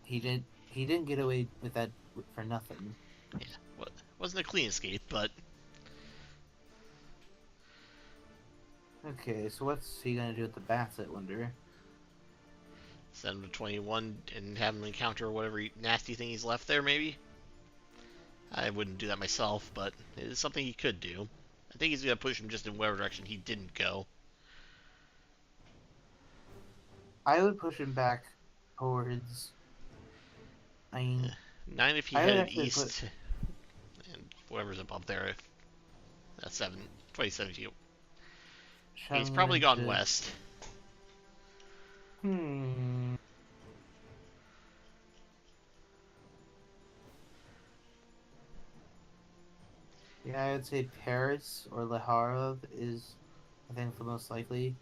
he didn't get away with that for nothing. Yeah, well, wasn't a clean escape, but... Okay, so what's he gonna do with the bats, I wonder? Send him to 21 and have him encounter whatever nasty thing he's left there, maybe? I wouldn't do that myself, but it is something he could do. I think he's going to push him just in whatever direction he didn't go. I would push him back towards... I mean... 9 if he I would headed actually east, and whatever's above there. That's 7, 27 feet. He's probably gone west. Yeah, I would say Paris or Laharov is, I think, the most likely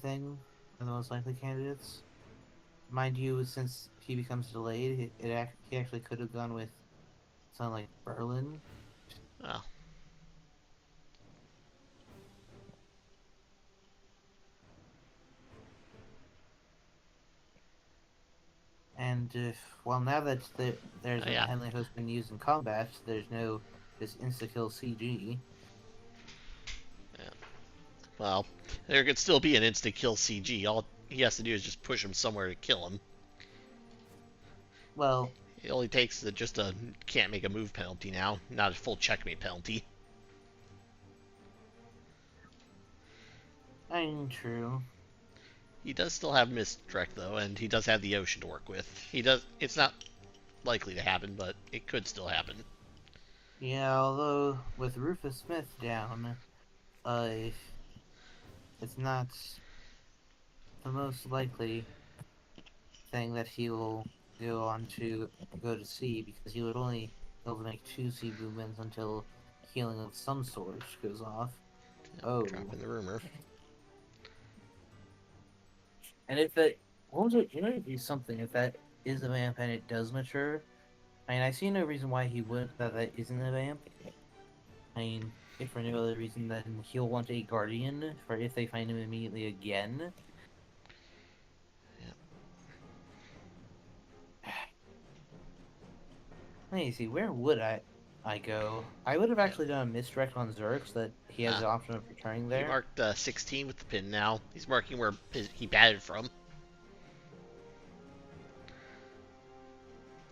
thing, or the most likely candidates. Mind you, since he becomes delayed, he actually could have gone with something like Berlin, Well, And well, now that there's oh an yeah. heavenly host being used in combat, there's no this insta-kill CG. Yeah. Well, there could still be an instant kill CG. All he has to do is just push him somewhere to kill him. Well, It only takes just a can't make a move penalty now, not a full checkmate penalty. I mean, true. He does still have misdirect though, and he does have the ocean to work with. He does. It's not likely to happen, but it could still happen. Yeah, although with Rufus Smith down, uh, it's not the most likely thing that he will go on to go to sea, because he would only be able to make 2 sea movements until healing of some sort goes off. Yep, Oh. dropping the rumor. And if it won't it, be something if that is a vamp and it does mature. I mean, I see no reason why he wouldn't that isn't a vamp. I mean, if for no other reason then he'll want a guardian for if they find him immediately again. Yep. Let me see, where would I go? I would have actually done a misdirect on Zerg so that he has the option of returning there. He marked 16 with the pin now. He's marking where he batted from.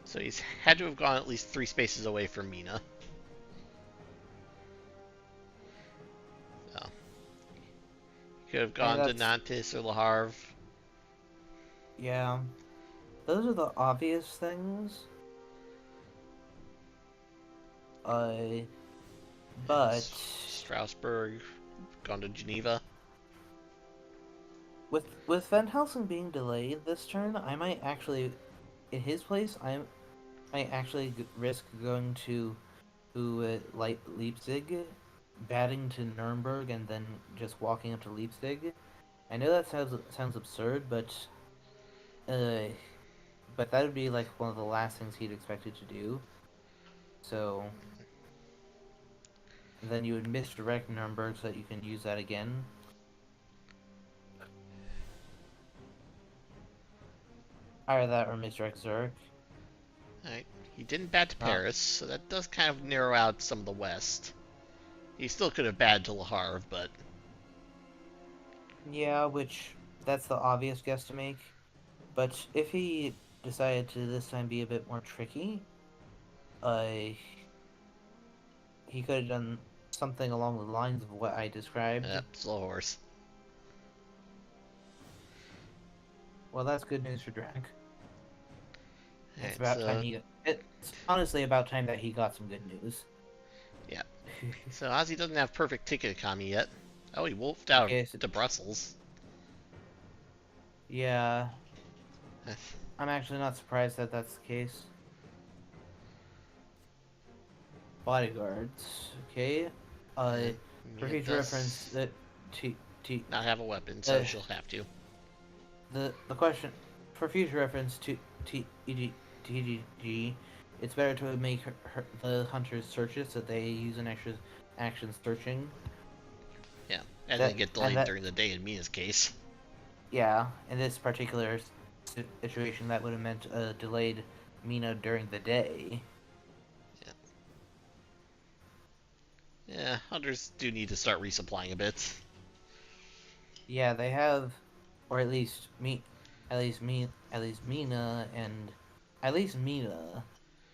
So he's had to have gone at least 3 spaces away from Mina. So he could have gone to Nantes or Le Havre. Yeah. Those are the obvious things. But Strasbourg, gone to Geneva. With Van Helsing being delayed this turn, I might actually, in his place, I might actually risk going to Leipzig, batting to Nuremberg, and then just walking up to Leipzig. I know that sounds absurd, but that would be like one of the last things he'd expected to do. So then you would misdirect Nuremberg so that you can use that again. Either that or misdirect Zerg. Alright, he didn't bat to Paris, so that does kind of narrow out some of the west. He still could have batted to Le Havre, but... Yeah, that's the obvious guess to make. But if he decided to this time be a bit more tricky, he could have done something along the lines of what I described. Yep, slow horse. Well, that's good news for Drac. It's Right, about time it's honestly about time that he got some good news. Yeah. So Osey doesn't have perfect ticket economy yet. Oh, he wolfed out to Brussels. Yeah. I'm actually not surprised that that's the case. Bodyguards. Okay. For future reference, that not have a weapon, so she'll have to. The question for future reference to TDG, it's better to make the hunters searches so they use an extra action searching. Yeah, and then get delayed during the day in Mina's case. Yeah, in this particular situation, that would have meant a delayed Mina during the day. Yeah, hunters do need to start resupplying a bit. Yeah, they have, or at least Mina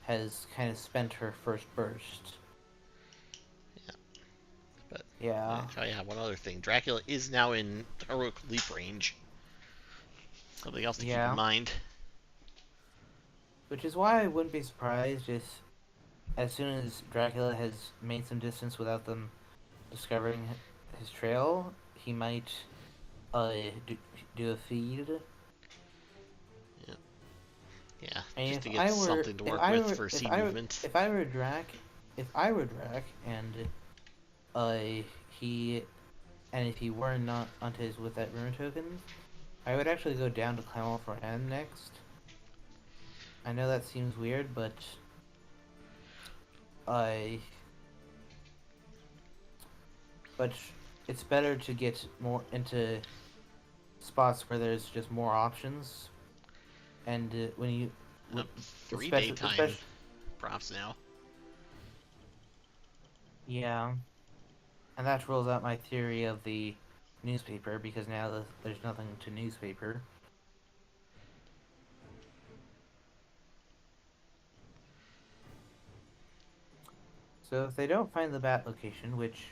has kind of spent her first burst. Yeah, but yeah. Oh yeah, one other thing: Dracula is now in heroic leap range. Something else to keep in mind. Which is why I wouldn't be surprised if, as soon as Dracula has made some distance without them discovering his trail, he might do a feed. Yeah, just to get something to work with for sea movement. If I were Drac, and if he were not onto his with that rumor token, I would actually go down to Clermont-Ferrand next. I know that seems weird, but but it's better to get more into spots where there's just more options, and when you, Three daytime especially, props now. yeah, and that rules out my theory of the newspaper because now there's nothing to newspaper. So if they don't find the bat location, which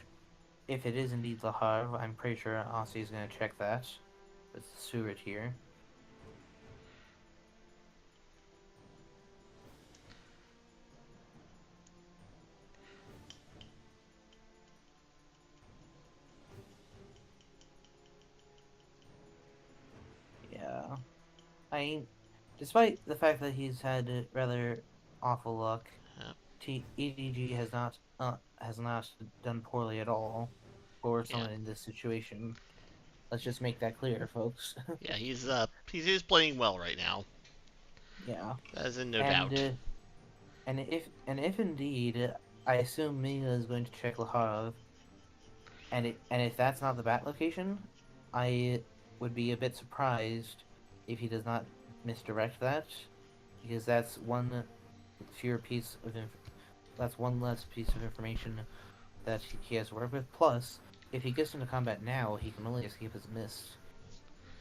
if it is indeed the Havre, I'm pretty sure Osey is going to check that with Seward here. Yeah. Despite the fact that he's had rather awful luck, Yep. TDG has not done poorly at all for Yeah. someone in this situation. Let's just make that clear, folks. Yeah, he's playing well right now. Yeah, That is in no and doubt. if indeed, I assume Mina is going to check Lahav, and if that's not the bat location, I would be a bit surprised if he does not misdirect that, because that's one fewer piece of that's one less piece of information that he has to work with. Plus, if he gets into combat now, he can only escape as mist.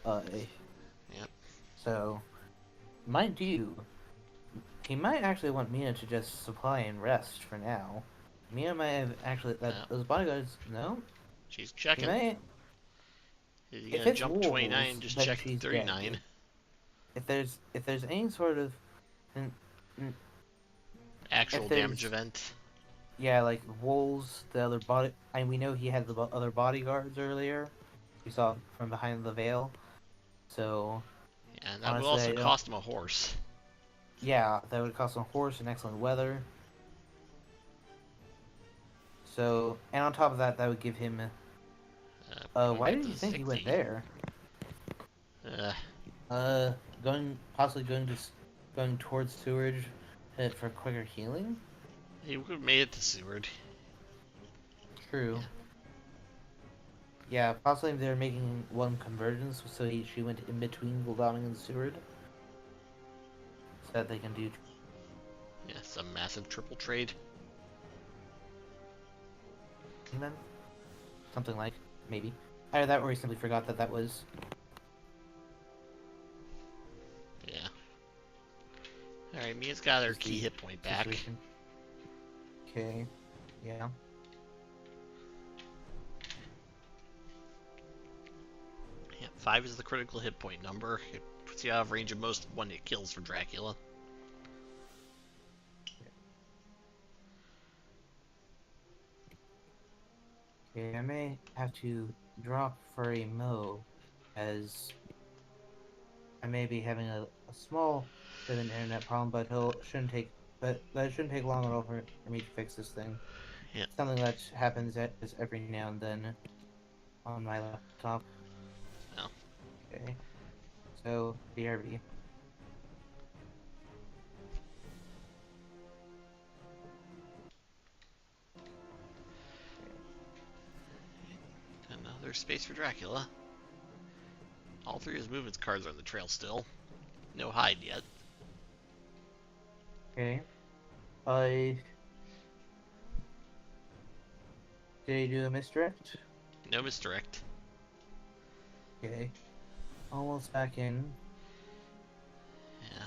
Yep. So, mind you, he might actually want Mina to just supply and rest for now. Mina might have actually that Yep. those bodyguards. No, She's he checking. might. He's If gonna it's jump 29, wolves, just then check she's 39. dead. If there's any sort of, n- n- Actual if damage there's event. yeah, like wolves, the other body. And we know he had the other bodyguards earlier. We saw from behind the veil. So Yeah, and that would honestly, also I don't. cost him a horse. Yeah, that would cost him a horse and excellent weather. So, and on top of that, that would give him. We don't Why get did the you think he went Zigzag. there? Uh, Possibly going towards sewage, for quicker healing. he would have made it to Seward. True. Yeah. Yeah, possibly they're making one convergence, so she went in between Gul'daming and Seward, so that they can do. Yeah, some massive triple trade. Then something like maybe either that, or he simply forgot that that was. Yeah. Alright, Mia's got her Was key the hit point back. situation. Okay. Yeah. Yeah, 5 is the critical hit point number. It puts you out of range of most one-hit kills for Dracula. Okay, I may have to drop for a mo, as I may be having a small bit of an internet problem, but it shouldn't take long at all for me to fix this thing. Yeah. Something that happens just every now and then on my laptop. Oh. Okay, so BRB. Another space for Dracula. All 3 of his movements cards are on the trail still. No hide yet. Okay. I Did he do a misdirect? No misdirect. Okay. Almost back in. Yeah.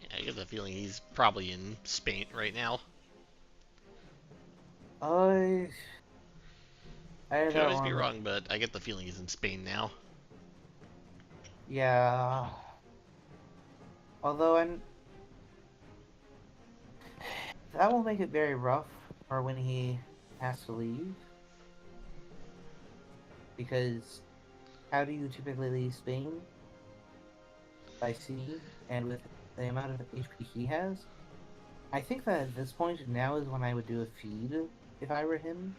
Yeah, I get the feeling he's probably in Spain right now. I I had Could that always be wrong. wrong, but I get the feeling he's in Spain now. Yeah. Although that will make it very rough for when he has to leave. Because how do you typically leave Spain? By sea, and with the amount of HP he has? I think that at this point now is when I would do a feed if I were him.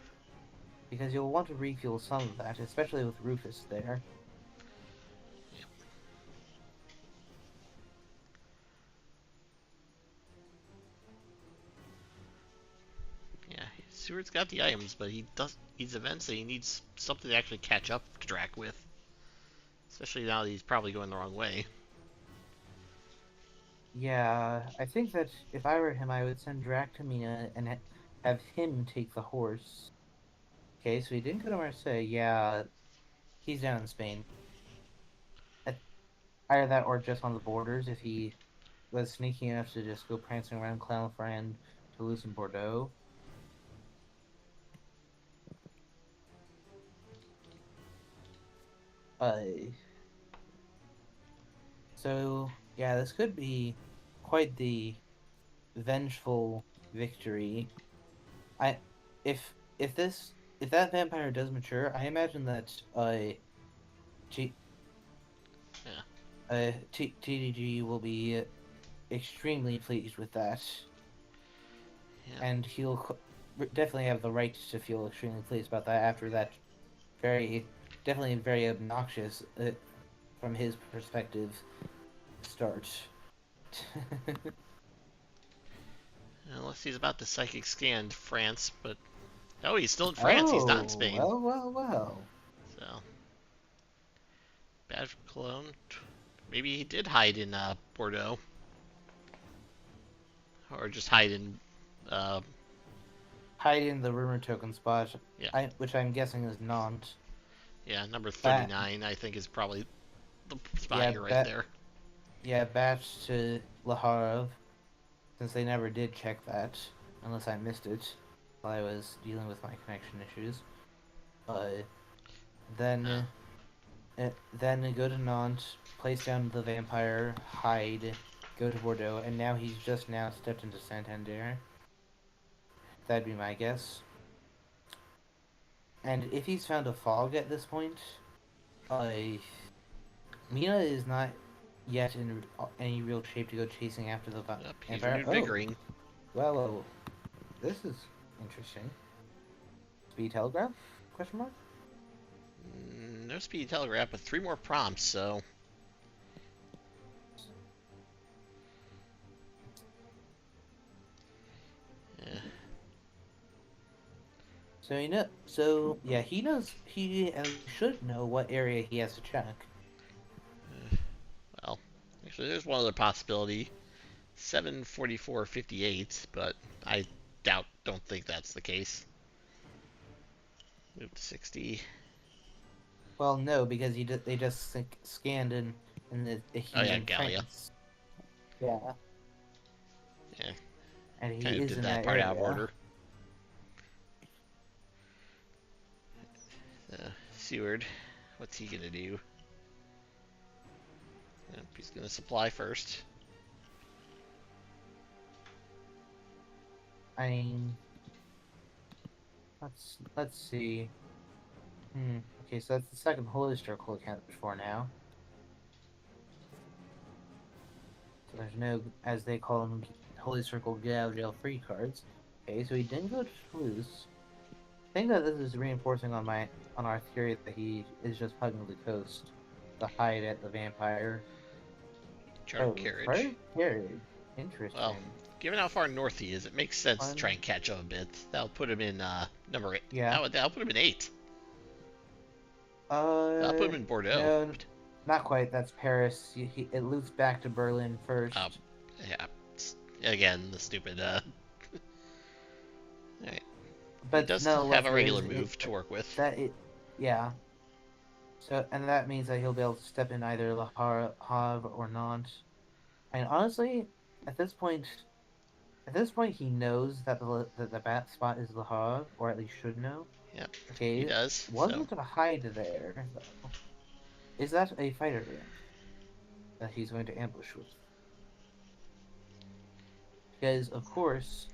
Because you'll want to refuel some of that, especially with Rufus there. Seward's got the items, but he's events that he needs something to actually catch up to Drac with. Especially now that he's probably going the wrong way. Yeah, I think that if I were him, I would send Drac to Mina and have him take the horse. Okay, so he didn't go to Marseille. Yeah, he's down in Spain. Either that or just on the borders if he was sneaky enough to just go prancing around Clermont, Toulouse, and Bordeaux. So yeah, this could be quite the vengeful victory. I if if this if that vampire does mature, I imagine that T, TDG will be extremely pleased with that, Yeah. and he'll definitely have the right to feel extremely pleased about that after that definitely very obnoxious from his perspective start. Unless he's about to psychic scan France, but no, he's still in France. He's not in Spain. Well. So bad for Cologne. Maybe he did hide in Bordeaux, or just hide in. Hide in the rumor token spot. Yeah. Which I'm guessing is Nantes. Yeah, number 39, I think, is probably the spot you're right there. Yeah, batch to Le Havre, since they never did check that, unless I missed it while I was dealing with my connection issues. Then go to Nantes, place down the vampire, hide, go to Bordeaux, and now he's just now stepped into Santander. That'd be my guess. And if he's found a fog at this point, Mina is not yet in any real shape to go chasing after the vampire. He's revigoring. Well, this is interesting. Speed telegraph? Question mark? No speed telegraph, but 3 more prompts, so. Yeah. He knows. He should know what area he has to check. Well, actually, there's one other possibility. 744.58, but I don't think that's the case. Move to 60. Well, no, because they just scanned in the Gallia. Yeah. Yeah. And he kind of is did in that part out of order. Seward, what's he gonna do? Yep, he's gonna supply first. I mean, let's see. Okay, so that's the second Holy Circle account for now. So there's no, as they call them, Holy Circle get out of jail free cards. Okay, so he didn't go to Toulouse. I think that this is reinforcing on our theory that he is just hugging the coast to hide at the vampire. Chart carriage. Right? Carriage. Interesting. Well, given how far north he is, it makes sense to try and catch up a bit. That'll put him in number 8. Yeah. That'll put him in 8. I'll put him in Bordeaux. No, not quite. That's Paris. It loops back to Berlin first. Yeah. Again, the stupid. Right. But he does have a regular move to work with. Yeah. So, and that means that he'll be able to step in either Le Havre or Nantes. And honestly, at this point, he knows that the bat spot is Le Havre, or at least should know. Yep. Okay. He does. Wasn't gonna hide there, though. Is that a fighter ring that he's going to ambush with? Because of course,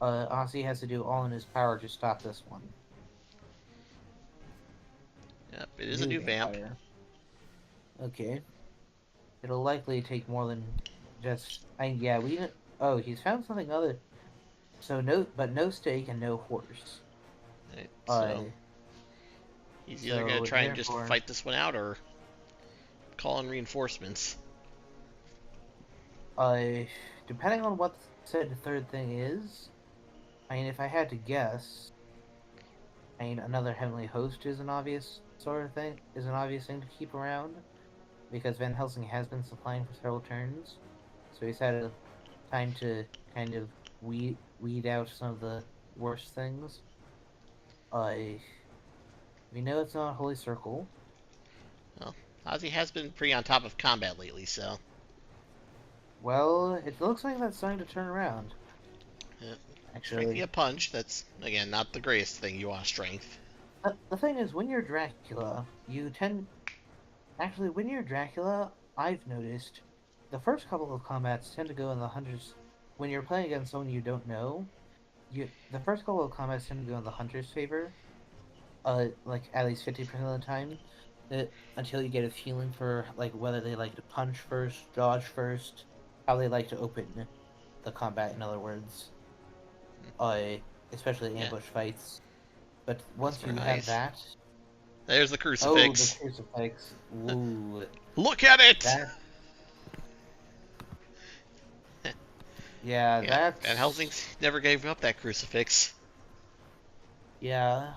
Osey has to do all in his power to stop this one. Yep, it is a new vamp. Okay. It'll likely take more than just. Oh, he's found something other. So no stake and no horse. Right, so he's either gonna try and just fight this one out or call in reinforcements. Depending on what said third thing is, I mean, if I had to guess, I mean, another Heavenly Host is an obvious thing to keep around, because Van Helsing has been supplying for several turns, so he's had a time to kind of weed out some of the worst things. We know it's not a Holy Circle. Well, Ozzy has been pretty on top of combat lately, so. Well, it looks like that's starting to turn around. Yeah. Strength Actually, via punch, that's, again, not the greatest thing you want strength. the thing is, when you're Dracula, you tend actually when you're Dracula, I've noticed the first couple of combats tend to go in the hunters. When you're playing against someone you don't know, the first couple of combats tend to go in the hunter's favor. Like at least 50% of the time, until you get a feeling for like whether they like to punch first, dodge first, how they like to open the combat. In other words, uh, especially Yeah, ambush fights. But that's once very you have nice. that, There's the oh, the crucifix. crucifix, ooh, Look at it! that, yeah, Yeah, Van Helsing that's, never gave up that crucifix. yeah,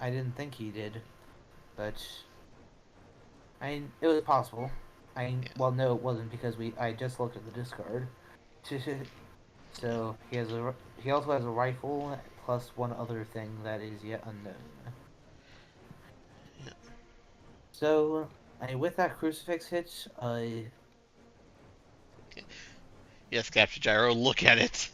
I didn't think he did, but I mean, it was possible. I mean, Yeah. well, no, it wasn't because I just looked at the discard. So he also has a rifle plus one other thing that is yet unknown. Yeah. So with that crucifix hit, Yes, Capture Gyro, look at it.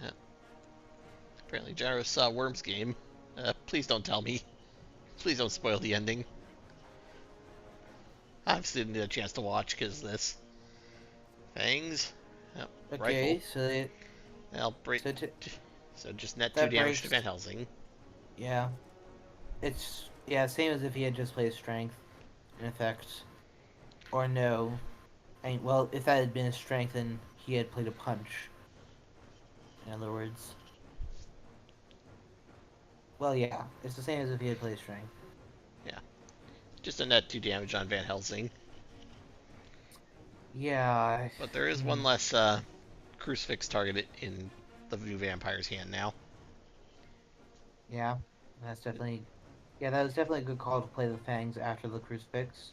Yeah. Apparently Gyro saw Worm's game. Please don't tell me. Please don't spoil the ending. I've still didn't get a chance to watch because this. Fangs. Yep. Rifle. okay, so I'll break. so So just net 2 that damage to breaks. Van Helsing. Yeah, it's same as if he had just played strength, in effect, or no. I mean, well, if that had been a strength, then he had played a punch. In other words, well, yeah, it's the same as if he had played strength. Yeah. Just a net 2 damage on Van Helsing. Yeah. But there is one less crucifix target in the new vampire's hand now. Yeah, that's definitely. Yeah, that was definitely a good call to play the fangs after the crucifix.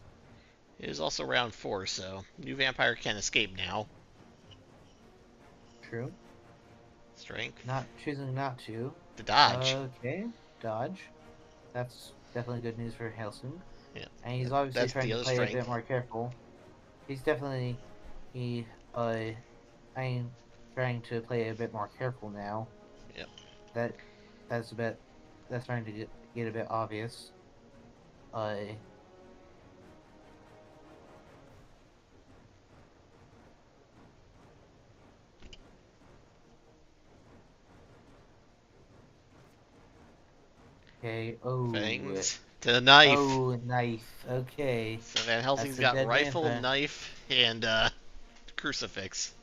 It is also round 4, so new vampire can escape now. True. Strength. Not choosing not to. The dodge. Okay, dodge. That's definitely good news for Helsing. Yeah. And he's obviously That's trying the to other play a bit strength. more careful. He's definitely he I'm trying to play a bit more careful now. Yep. That that's a bit that's starting to get a bit obvious. Uh okay, oh. Fangs to the knife. Oh, knife. Okay. So Van That's Helsing's the got dead rifle, vampire. knife, and crucifix.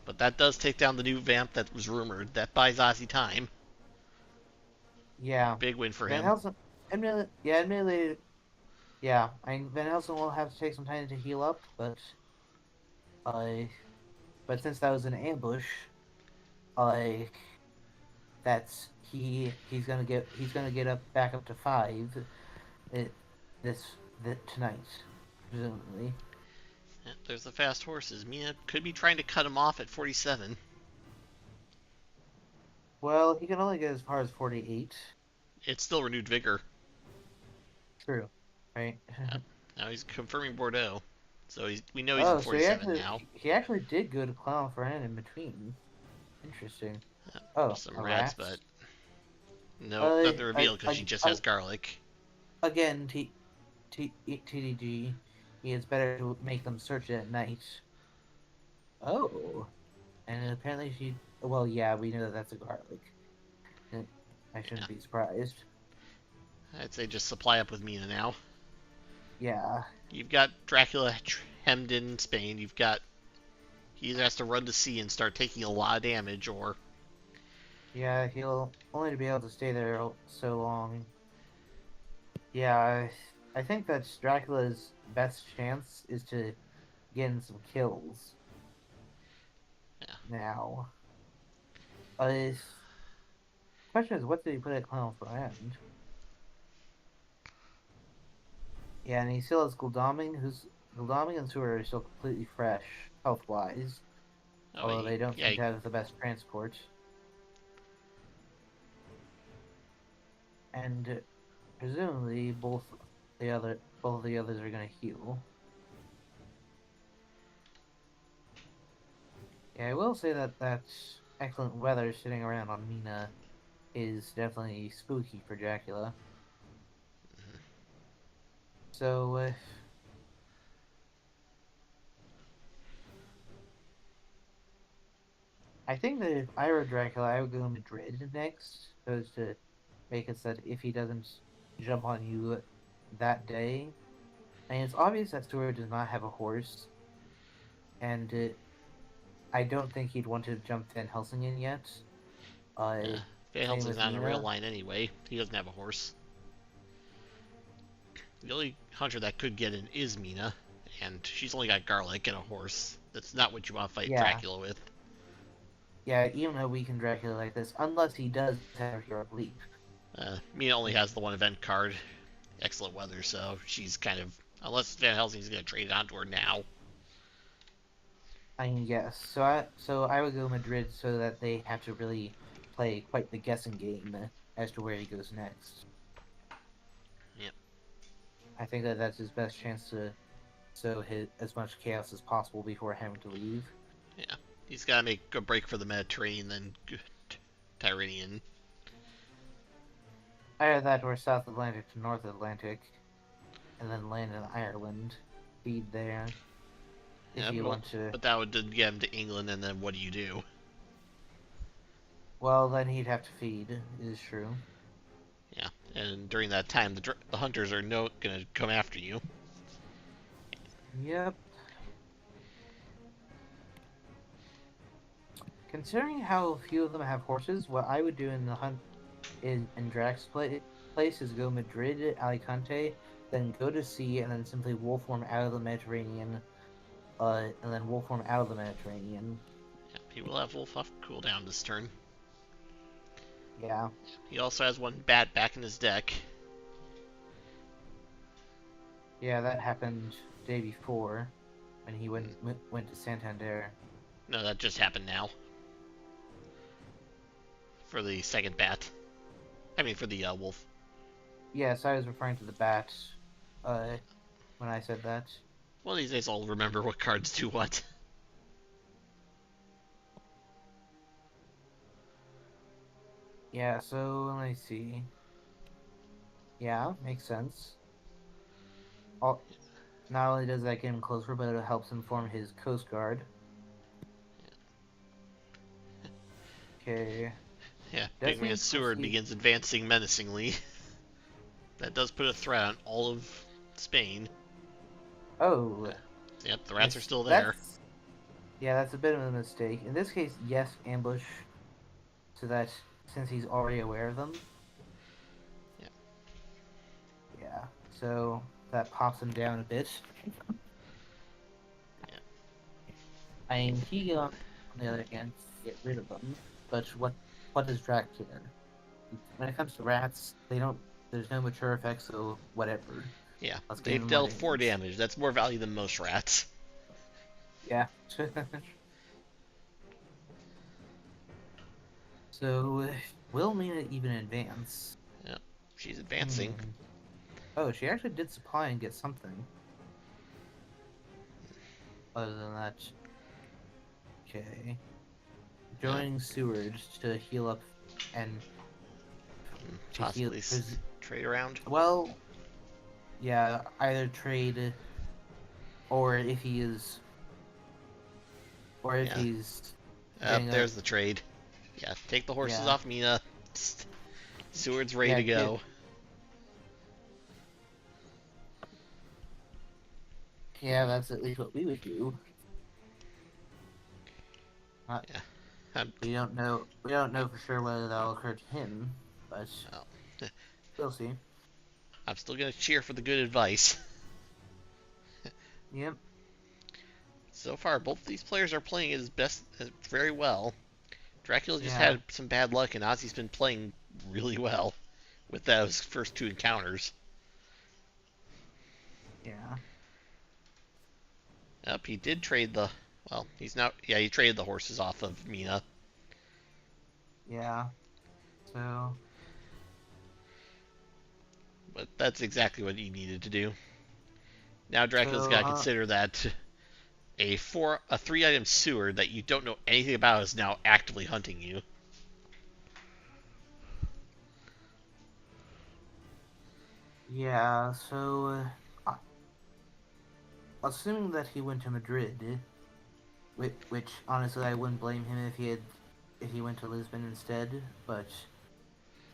But that does take down the new vamp that was rumored. That buys Ozzy time. Yeah. Big win for Van him. Helsing, admittedly, yeah. Van Helsing will have to take some time to heal up, uh, but since that was an ambush, uh, he's gonna get up back up to 5, it, tonight, presumably. Yeah, there's the fast horses. Mina could be trying to cut him off at 47. Well, he can only get as far as 48. It's still renewed vigor. True, right? Yeah. Now he's confirming Bordeaux. So we know he's in Oh, so 47 now. he actually did go to Clown Friend in between. Interesting. Yeah, Oh, just some a rats, rat. but no, nothing revealed because she just has garlic. Again, TDG, it's better to make them search it at night. Oh, and apparently she. Well, yeah, we know that that's a garlic. I shouldn't be surprised. I'd say just supply up with Mina now. Yeah. You've got Dracula hemmed in Spain. He either has to run to sea and start taking a lot of damage, or Yeah, he'll only be able to stay there so long. Yeah, I think that Dracula's best chance is to get in some kills Yeah. now. Uh, question is, what did he put at Clown's end? Yeah, and he still has Gul'daming and Sewer are still completely fresh, health-wise, Oh, although they don't yeah, seem to have the best transport. And presumably both of the others are gonna heal. Yeah, I will say that that excellent weather sitting around on Mina is definitely spooky for Dracula. So, I think that if I were Dracula, I would go Madrid next, so as to make it so that if he doesn't jump on you that day, I mean, it's obvious that Stewart does not have a horse, and I don't think he'd want to jump Van Helsing in yet. Uh, Van Same Helsing's with not in a rail Mina. line anyway. He doesn't have a horse. The only hunter that could get in is Mina, and she's only got garlic and a horse. That's not what you want to fight Yeah, Dracula with. yeah, even a weakened Dracula like this, unless he does have Heroic Leap. Mina only has the one event card, excellent weather, so she's kind of, unless Van Helsing's going to trade it onto her now. I mean, yes. So I would go Madrid so that they have to really play quite the guessing game as to where he goes next. Yep. I think that that's his best chance to sow his as much chaos as possible before having to leave. Yeah. He's got to make a break for the Mediterranean, then Tyrrhenian. Either that or South Atlantic to North Atlantic, and then land in Ireland, feed there if Yeah, you want to. but that would get him to England, and then what do you do? Well, then he'd have to feed. Is true. Yeah, and during that time, the hunters are no going to come after you. Yep. Considering how few of them have horses, what I would do in the hunt in Drax's place is go Madrid, Alicante, then go to sea, and then simply wolfform out of the Mediterranean, and then wolfform out of the Mediterranean. Yeah, he will have Wolf cooldown this turn. Yeah. He also has one bat back in his deck. Yeah, that happened day before when he went to Santander. No, that just happened now. For the second bat. I mean, for the wolf. Yes, I was referring to the bat uh, when I said that. One of these days I'll remember what cards do what. Yeah, so let me see. Yeah, makes sense. All, not only does that get him closer, but it helps him form his Coast Guard. Okay. Yeah, Does he Pygmy Seward proceed? begins advancing menacingly. That does put a threat on all of Spain. Oh, Yep, the rats are still there. that's yeah, that's a bit of a mistake. In this case, yes, ambush, so that since he's already aware of them. Yeah. Yeah, so that pops him down a bit. Yeah. I mean, he on the other hand get rid of them, but what does Drac care? When it comes to rats, they don't. There's no mature effects, so whatever. Yeah, Let's give they've him more dealt 4 damage. damage. That's more value than most rats. Yeah. So, will Mina even advance? Yep, she's advancing. Oh, she actually did supply and get something. Other than that, okay. Joining Seward to heal up and to heal. Possibly trade around. Well, yeah, either trade or if he is, or if Yeah. he's getting There's the trade. Yeah, take the horses Yeah. off Mina. Seward's ready Yeah, to go. Yeah, that's at least what we would do. Not, Yeah. I'm, We don't know. We don't know for sure whether that'll occur to him, but well, we'll see. I'm still gonna cheer for the good advice. Yep. So far, both of these players are playing his best very well. Dracula just Yeah. had some bad luck, and Ozzy's been playing really well with those first two encounters. Yeah. Yep, he did trade the. Well, he's now. Yeah, he traded the horses off of Mina. Yeah. So. But that's exactly what he needed to do. Now Dracula's So. got to consider that a 3 item sewer that you don't know anything about is now actively hunting you. Yeah. So. Assuming that he went to Madrid, which honestly I wouldn't blame him if he went to Lisbon instead, but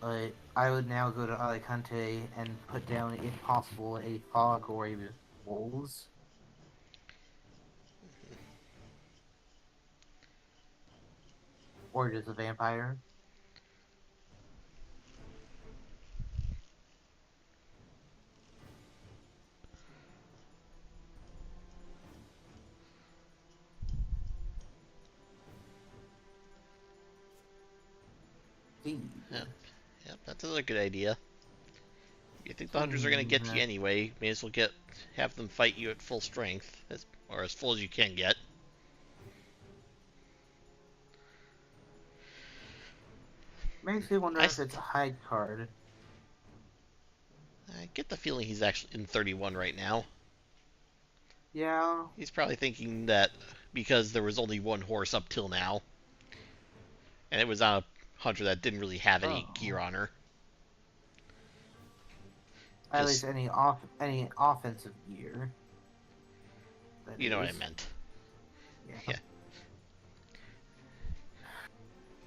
I would now go to Alicante and put down, if possible, a fog or a wolves, or just a vampire. Feed. Yep, yep, that's another good idea. You think the hunters are going to Hmm. get to you anyway? May as well have them fight you at full strength, or as full as you can get. Makes me wonder I, if it's a hide card. I get the feeling he's actually in 31 right now. Yeah. He's probably thinking that because there was only one horse up till now, and it was on a hunter that didn't really have any gear Oh. on her. At least Just, any offensive gear. That you know what I is. meant. Yeah. Yeah,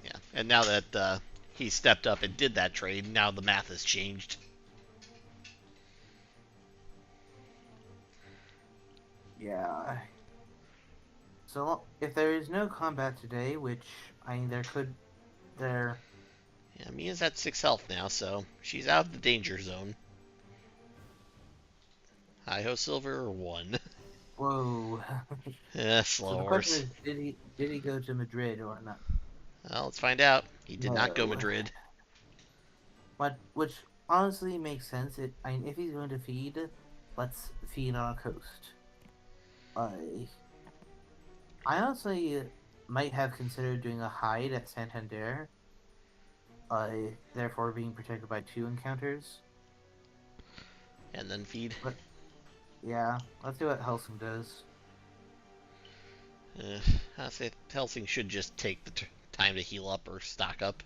yeah. And now that he stepped up and did that trade, now the math has changed. Yeah. So if there is no combat today, which I mean there. Yeah, Mia's at 6 health now, so she's out of the danger zone. Hi-ho Silver or 1. Whoa. So Slow the question horse. is, did he go to Madrid or not? Well, let's find out. He did not go No. Madrid. But which honestly makes sense. I mean, if he's going to feed, let's feed on a coast. I I honestly might have considered doing a hide at Santander. Therefore being protected by 2 encounters. And then feed. But yeah, let's see what Helsing does. Uh, I say Helsing should just take the time to heal up or stock up.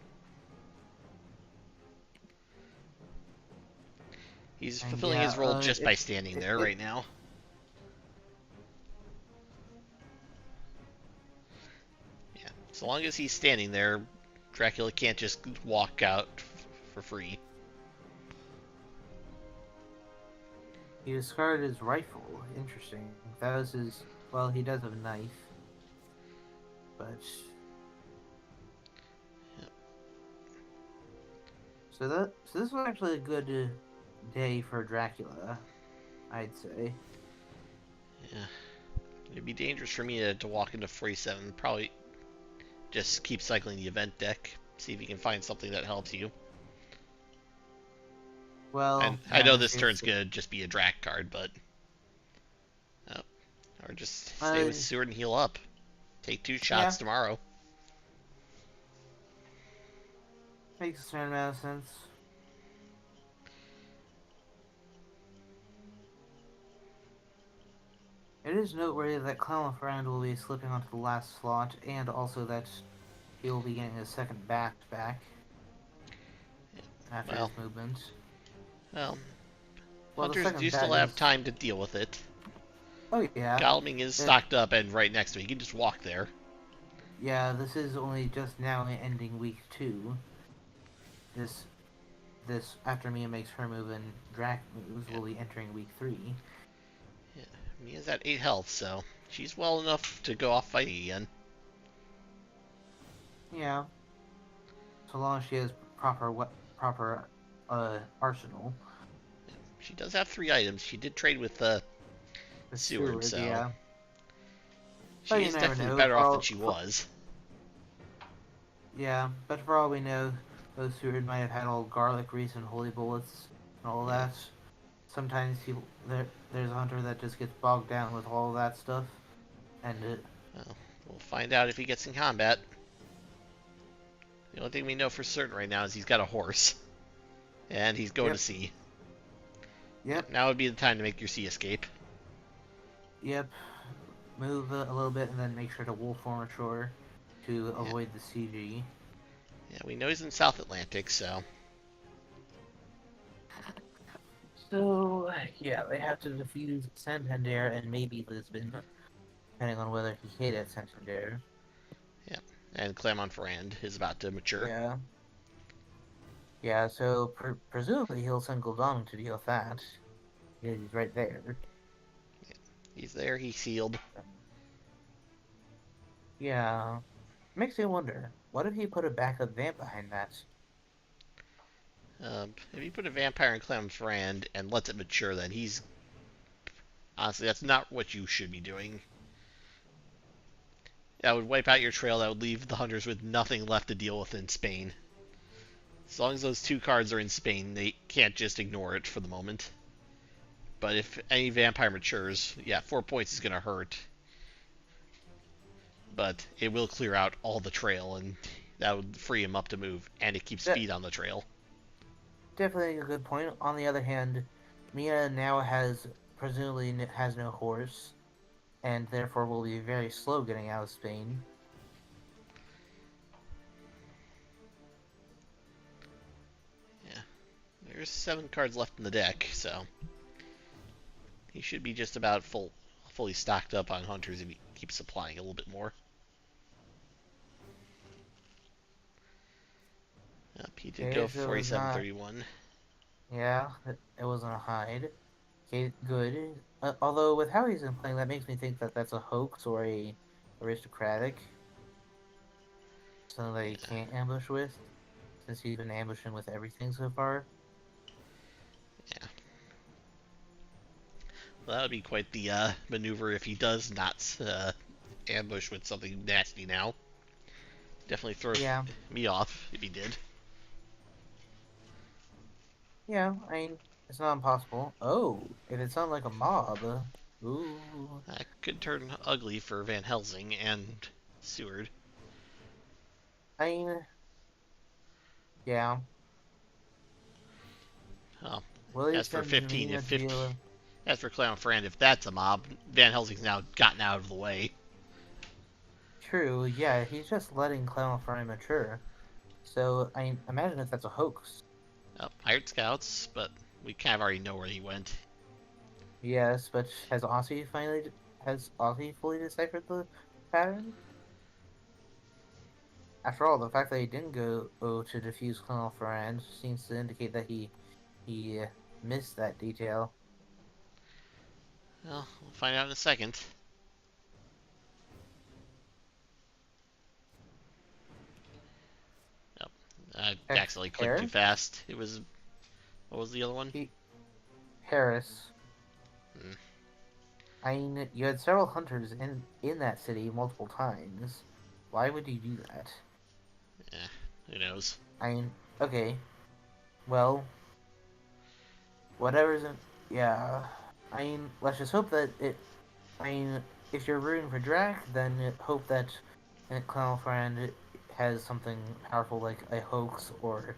He's And fulfilling yeah, his role just by standing there right now. Yeah, so long as he's standing there, Dracula can't just walk out for free. he discarded his rifle. Interesting. That was his. Well, he does have a knife, but Yep. so this was actually a good day for Dracula, I'd say. Yeah, it'd be dangerous for me to walk into 47. Probably just keep cycling the event deck. See if you can find something that helps you. Well, And yeah, I know in this turn's case, gonna just be a Drac card, but or just stay with Seward and heal up. Take 2 shots yeah, tomorrow. makes a certain amount of sense. It is noteworthy that Clownfriend will be slipping onto the last slot, and also that he will be getting a second back after Well, his movement. well, Well, the hunters do second still bat have is. time to deal with it. Oh yeah. Godalming is It, stocked up and right next to it. He can just walk there. yeah, this is only just now ending week 2. This after Mia makes her move and Drac moves, Yeah. will be entering week 3. Yeah. Mia's at 8 health, so she's well enough to go off fighting again. Yeah, so long as she has proper arsenal. She does have 3 items. She did trade with The Seward, Seward, so yeah. But she you is never definitely know. better off than she was. Yeah, but for all we know, those Seward might have had all garlic grease and holy bullets and all Yeah. that. Sometimes there's a hunter that just gets bogged down with all that stuff, and Well, we'll find out if he gets in combat. The only thing we know for certain right now is he's got a horse, and he's going to yep, sea. yep, Now would be the time to make your sea escape. yep. Move a little bit and then make sure to wolf form ashore to Yeah. avoid the CG. Yeah, we know he's in South Atlantic, so So yeah, they have to defuse Santander and maybe Lisbon, depending on whether he hated Santander. yeah. And Clermont-Ferrand is about to mature. Yeah. Yeah, so presumably he'll send Gul'dan to deal with that. Yeah, he's right there. He's there. He's sealed. Yeah. Makes me wonder, what if he put a backup vamp behind that? If you put a vampire in Clermont-Ferrand and lets it mature, then he's honestly that's not what you should be doing. That would wipe out your trail. That would leave the hunters with nothing left to deal with in Spain. As long as those 2 cards are in Spain, they can't just ignore it for the moment. But if any vampire matures, yeah, 4 points is going to hurt. But it will clear out all the trail, and that would free him up to move, and it keeps That speed on the trail. definitely a good point. On the other hand, Mia now presumably has no horse, and therefore will be very slow getting out of Spain. Yeah, there's 7 cards left in the deck, so he should be just about fully stocked up on hunters if he keeps supplying a little bit more. He did Okay, go so it was not. 47-31. Yeah, it wasn't a hide. Okay, good. Although with how he's been playing, that makes me think that that's a hoax or a aristocratic, something that he can't ambush with, since he's been ambushing with everything so far. Yeah. Well, that would be quite the maneuver if he does not ambush with something nasty now. Definitely throw Yeah, me off if he did. yeah. I mean, it's not impossible. Oh, if it sounds like a mob. Ooh. That could turn ugly for Van Helsing and Seward. I mean, yeah. Oh, Willie as for sends 15, me if a deal. as for Clermont-Ferrand, if that's a mob, Van Helsing's now gotten out of the way. True, yeah, he's just letting Clownfry mature. So, I imagine if that's a hoax. Hired scouts, but we kind of already know where he went. Yes, but has Ossie fully deciphered the pattern? After all, the fact that he didn't go to defuse Colonel Ferrand seems to indicate that he missed that detail. Well, we'll find out in a second. Yep. I accidentally clicked too Harris? fast. It was... What was the other one? Harris. Hmm. I mean, you had several hunters in that city multiple times. Why would you do that? Who knows? I mean, okay. Well, whatever's in. Yeah. I mean, let's just hope that it. I mean, if you're rooting for Drac, then hope that Colonel Friend has something powerful like a hoax or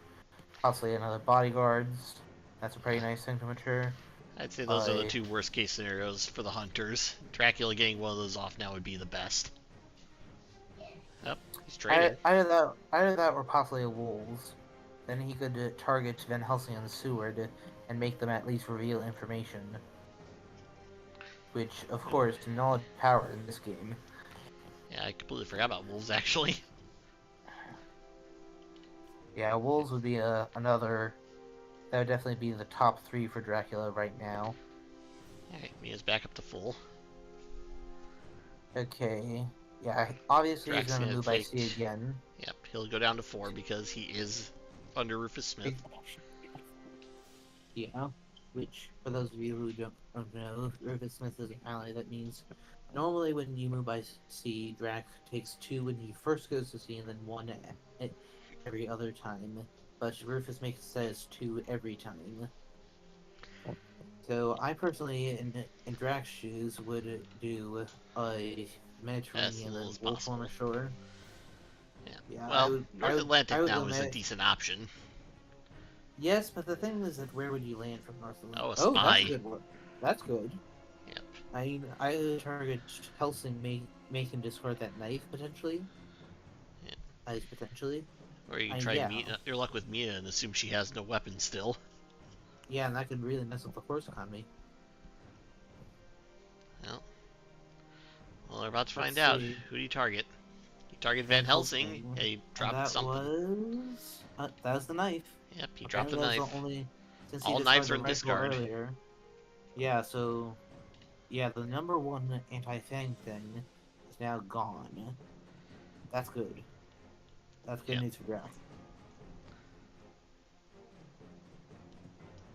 possibly another bodyguards. That's a pretty nice thing to mature. I'd say those are the 2 worst case scenarios for the hunters. Dracula getting one of those off now would be the best. Yep, he's trading. Either that or possibly a wolves. Then he could target Van Helsing and Seward and make them at least reveal information. Which, of course, knowledge power in this game. Yeah, I completely forgot about wolves, actually. Yeah, wolves would be another. That would definitely be the top 3 for Dracula right now. Alright, Mia's back up to full. Okay. Yeah, obviously he's Drac's gonna gonna move by sea again. Yep, he'll go down to 4 because he is under Rufus Smith. Yeah, which, for those of you who don't know, Rufus Smith is an ally. That means normally when you move by sea, Drac takes 2 when he first goes to sea and then 1 every other time. But Rufus makes says 2 every time. So I personally, in Drac's shoes, would do a As Mediterranean little and as Wolf Former possible. Shore. Yeah. Yeah, Well, I North would, Atlantic I would now go is a decent option. Yes, but the thing is that where would you land from North Atlantic? Oh, a Oh, that's a spy. good one. That's good. Yep. I mean, I would target Helsing, make him discard that knife potentially. Yeah. Potentially. Or you can try Yeah, your luck with Mia and assume she has no weapon still. yeah, and that could really mess up the horse economy. Well, we're about to Let's find out. see. Who do you target? You target Van Van Helsing. Helsing, He and dropped something. that was the knife. Yep, he dropped Apparently, the that was knife. the only since he All discarded knives are the in rifle discard. earlier. Yeah, so yeah, the #1 anti-fang thing is now gone. That's good. That's good Yep. news for Drac.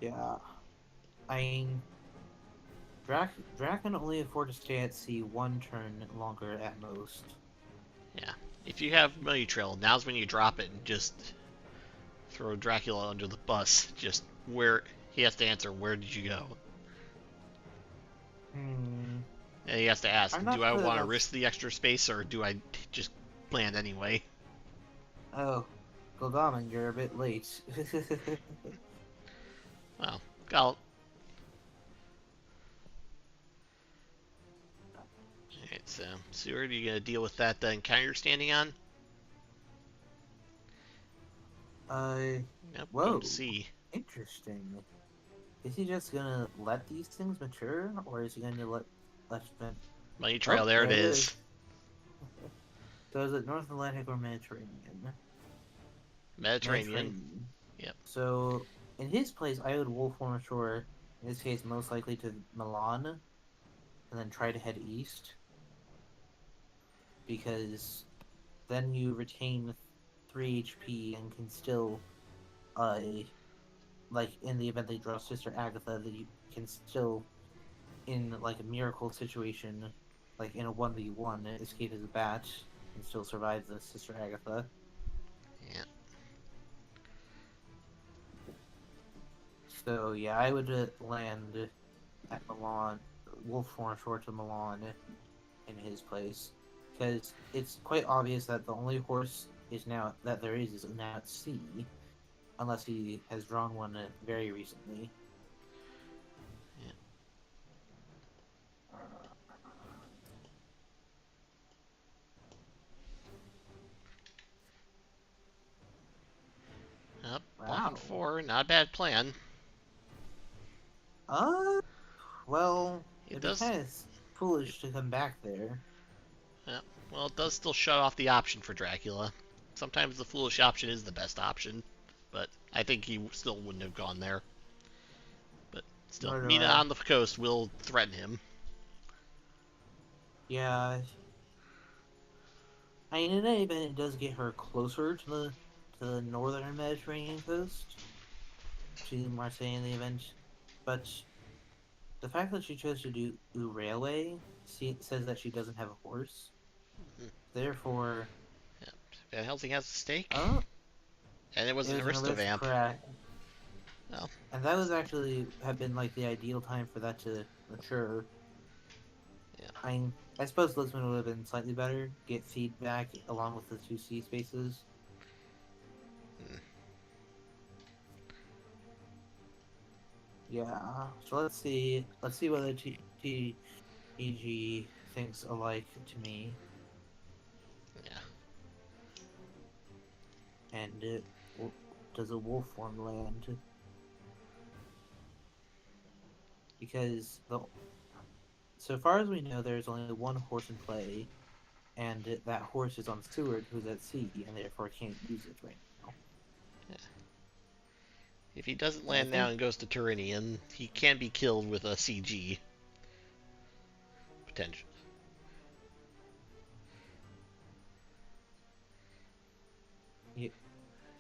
Yeah. I mean, Drac can only afford to stay at sea 1 turn longer at most. Yeah. If you have Money Trail, now's when you drop it and just throw Dracula under the bus. Just where he has to answer, where did you go? Hmm. And he has to ask, I'm not do I sure want to that's... risk the extra space or do I just land anyway? Oh, Goldaman, you're a bit late. Well, Alright, so Seward, are you gonna deal with that encounter you're standing on? Yep, Whoa. going to sea. Interesting. Is he just gonna let these things mature, or is he gonna let them... Money Trail, Oh, there it is. So is it North Atlantic or Mediterranean? Mediterranean. Yep. So, in his place, I would Wolf Former Shore, in this case, most likely to Milan, and then try to head east. Because then you retain 3 HP and can still, like, in the event they draw Sister Agatha, that you can still, in, like, a miracle situation, like in a 1v1, escape as a bat and still survive the Sister Agatha. Yeah. So, yeah, I would land at Milan, Wolf Former Shore to Milan in his place. Because it's quite obvious that the only horse is now now at sea, unless he has drawn one very recently. Yeah. Up, blocking Wow. 4, not a bad plan. Well, It it'd be does. kind of foolish to come back there. Yeah, well, it does still shut off the option for Dracula. Sometimes the foolish option is the best option, but I think he still wouldn't have gone there. But still, Mina on the coast will threaten him. Yeah. I mean, in any event, it does get her closer to the northern Mediterranean coast, to Marseille in the event. But the fact that she chose to do railway says that she doesn't have a horse. Mm-hmm. Therefore, Yeah. Van Helsing has a stake. oh, And it was an Aristovamp. Oh. And that was actually have been like the ideal time for that to mature. Yeah. I suppose Lisbon would have been slightly better. Get feedback along with the 2 sea spaces. Mm. Yeah. So let's see whether TDG thinks alike to me. Yeah. And does a wolf form land? Because so far as we know, there's only 1 horse in play, and that horse is on Seward, who's at sea, and therefore can't use it right now. Yeah. If he doesn't land now and goes to Turinian, he can be killed with a CG. Potential.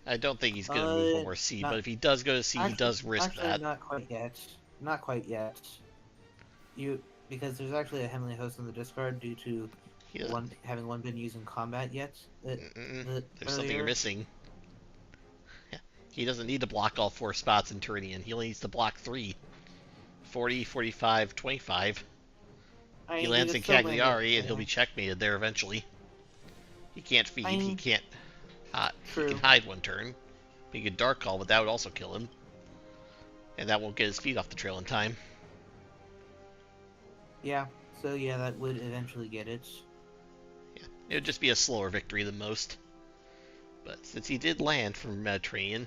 I don't think he's going to move one more C, but if he does go to C, he does risk actually, that. not quite yet. Not quite yet. Because there's actually a Heavenly Host in the discard due to having one been used in combat yet. There's something you're missing. He doesn't need to block all 4 spots in Turnian. He only needs to block 3. 40, 45, 25. He lands in Cagliari, and he'll be checkmated there eventually. He can't feed. He can't. He can hide 1 turn. He could Dark Call, but that would also kill him. And that won't get his feet off the trail in time. Yeah, so yeah, that would eventually get it. Yeah, it would just be a slower victory than most. But since he did land from Mediterranean...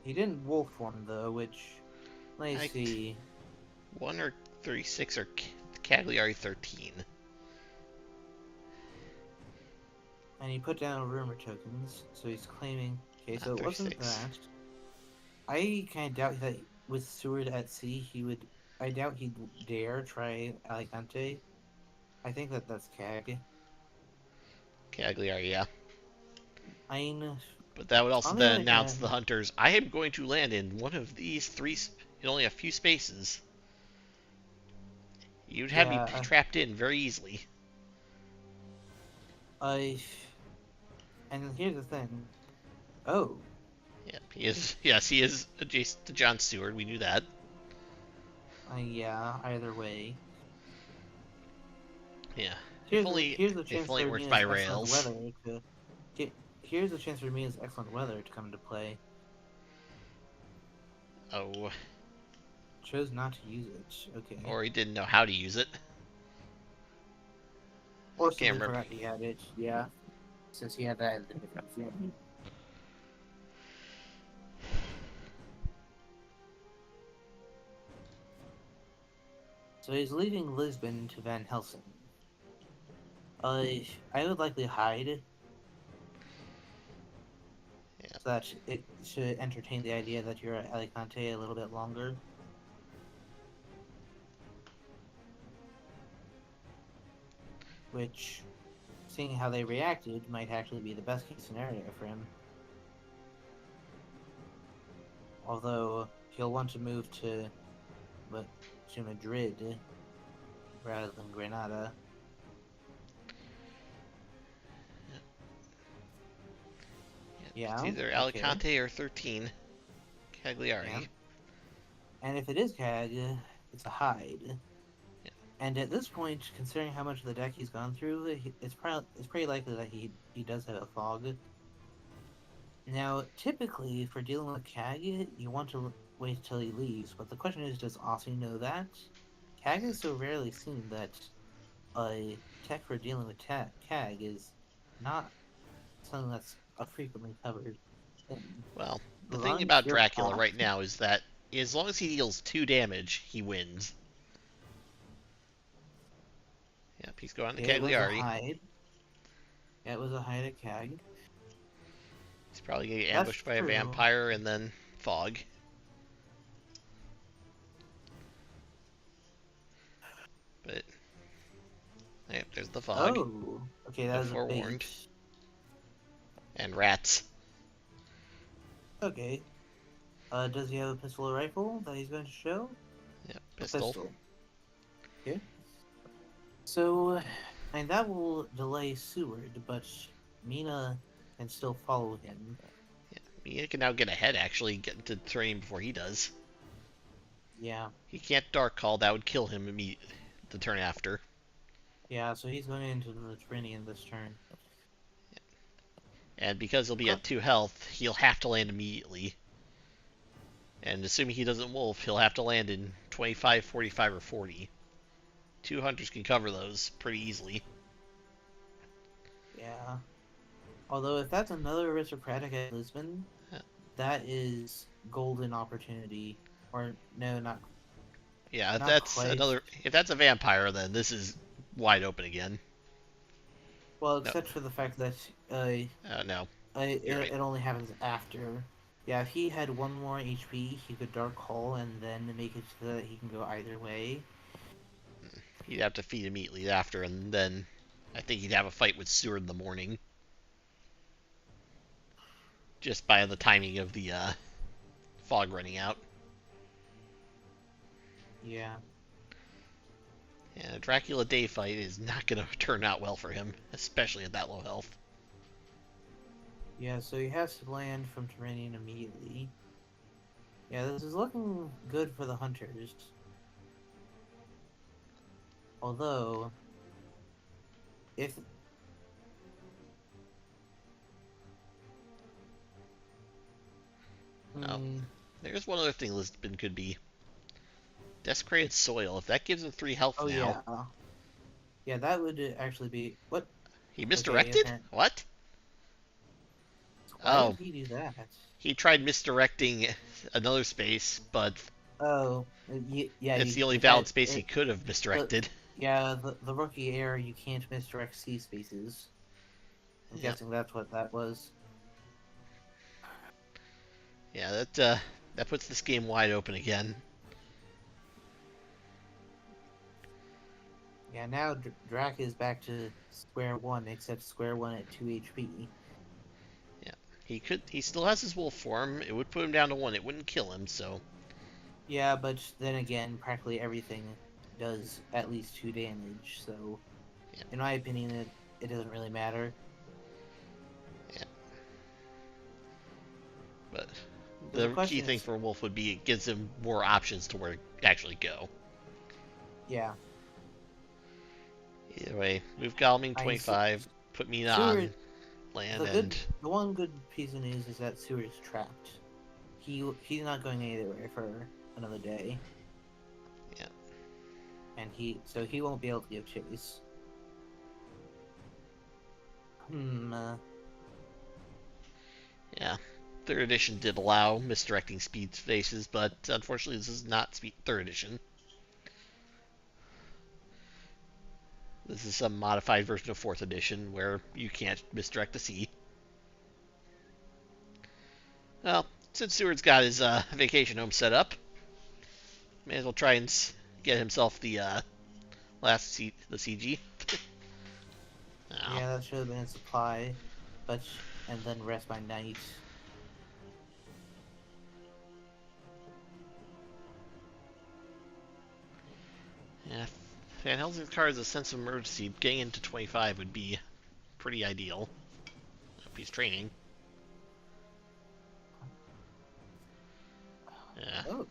He didn't wolf one, though, which... Let's see... 1 or 36 or Cagliari 13. And he put down rumor tokens, so he's claiming... Okay, so it wasn't that. I kind of doubt that with Seward at sea, he would... I doubt he'd dare try Alicante. I think that's CAG. Cagliari, yeah. But that would also then announce to the hunters, I am going to land in one of these 3, in only a few spaces. You'd have me trapped in very easily. And here's the thing. Oh. Yeah, he is. Yes, he is adjacent to John Stewart. We knew that. Yeah, either way. Yeah. Here's a chance if only it worked by rails. Here's a chance for me as excellent weather to come into play. Oh. Chose not to use it. Okay. Or he didn't know how to use it. Or simply forgot he had it. Yeah. Since he had that in the different film. So he's leaving Lisbon to Van Helsing. I would likely hide. Yeah. So that it should entertain the idea that you're at Alicante a little bit longer. Which, seeing how they reacted, might actually be the best case scenario for him. Although, he'll want to move to Madrid rather than Granada. Yeah. It's either Alicante or 13. Cagliari. Yeah. And if it is Cag, it's a hide. Yeah. And at this point, considering how much of the deck he's gone through, it's pretty likely that he does have a fog. Now, typically, for dealing with Cag, you want to wait till he leaves, but the question is, does Osey know that? Cag is so rarely seen that a tech for dealing with Cag is not something that's a frequently covered thing. Well, the thing about Dracula right now is that as long as he deals 2 damage, he wins. Yep, he's going to Cagliari. Yeah, it was a hide at Cag. He's probably going to get ambushed by a vampire and then fog. But yep, there's the fog. Oh, okay, that was forewarned. And rats. Okay. Does he have a pistol or rifle that he's going to show? Yep, pistol. Okay. So, and that will delay Seward, but Mina can still follow him. Yeah, Mina can now get ahead, actually, get into the terrain before he does. Yeah. He can't Dark Call, that would kill him immediately the turn after. Yeah, so he's going into the Mediterranean this turn. Yeah. And because he'll be at 2 health, he'll have to land immediately. And assuming he doesn't wolf, he'll have to land in 25, 45, or 40. 2 hunters can cover those pretty easily. Yeah. Although if that's another aristocratic at Lisbon, that is golden opportunity. Or no, not. Yeah, if that's a vampire, then this is wide open again. Well, except for the fact that no. It only happens after. Yeah, if he had 1 more HP, he could Dark Call and then make it so that he can go either way. He'd have to feed immediately after, and then I think he'd have a fight with Seward in the morning. just by the timing of the fog running out. Yeah. Yeah, Dracula day fight is not going to turn out well for him, especially at that low health. Yeah, so he has to land from Terranian immediately. Yeah, this is looking good for the hunters. Although, if... Oh, there's one other thing Lisbon could be. Desecrated Soil. If that gives him 3 health Oh, now... yeah. Yeah, that would actually be... What? He misdirected? Okay, What? why would he do that? He tried misdirecting another space, but Oh, yeah. it's the only valid space he could have misdirected. Yeah, the rookie error, you can't misdirect C spaces. I'm guessing that's what that was. Yeah, that puts this game wide open again. Yeah, now Drac is back to square one, except square one at 2 HP. Yeah, he still has his wolf form. It would put him down to 1. It wouldn't kill him, so... Yeah, but then again, practically everything does at least 2 damage, so... Yeah. In my opinion, it doesn't really matter. Yeah. But the key thing for Wolf would be it gives him more options to where to actually go. Yeah. Either way, move Galming 25, put me on land, and... The one good piece of news is that Sewer is trapped. He's not going anywhere for another day. Yeah. And so he won't be able to give chase. Yeah. 3rd edition did allow misdirecting speed spaces, but unfortunately this is not 3rd edition. This is some modified version of 4th edition where you can't misdirect the C. Well, since Seward's got his vacation home set up, may as well try and get himself the the CG. Oh. Yeah, that should have been in supply, and then rest by night. Yeah, Van Helsing's card as a sense of emergency. Getting into 25 would be pretty ideal. If he's training. Yeah. Oh.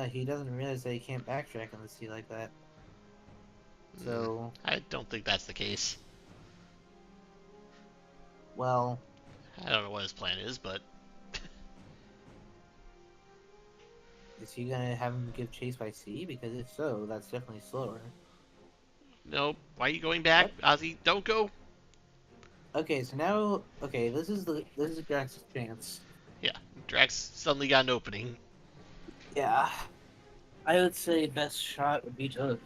He doesn't realize that he can't backtrack on the sea like that. So... I don't think that's the case. Well... I don't know what his plan is, but... Is he gonna have him give chase by sea? Because if so, that's definitely slower. Nope. Why are you going back? What? Ozzy, don't go! Okay, so now... Okay, this is Drax's chance. Yeah, Drax suddenly got an opening. Yeah. I would say best shot would be to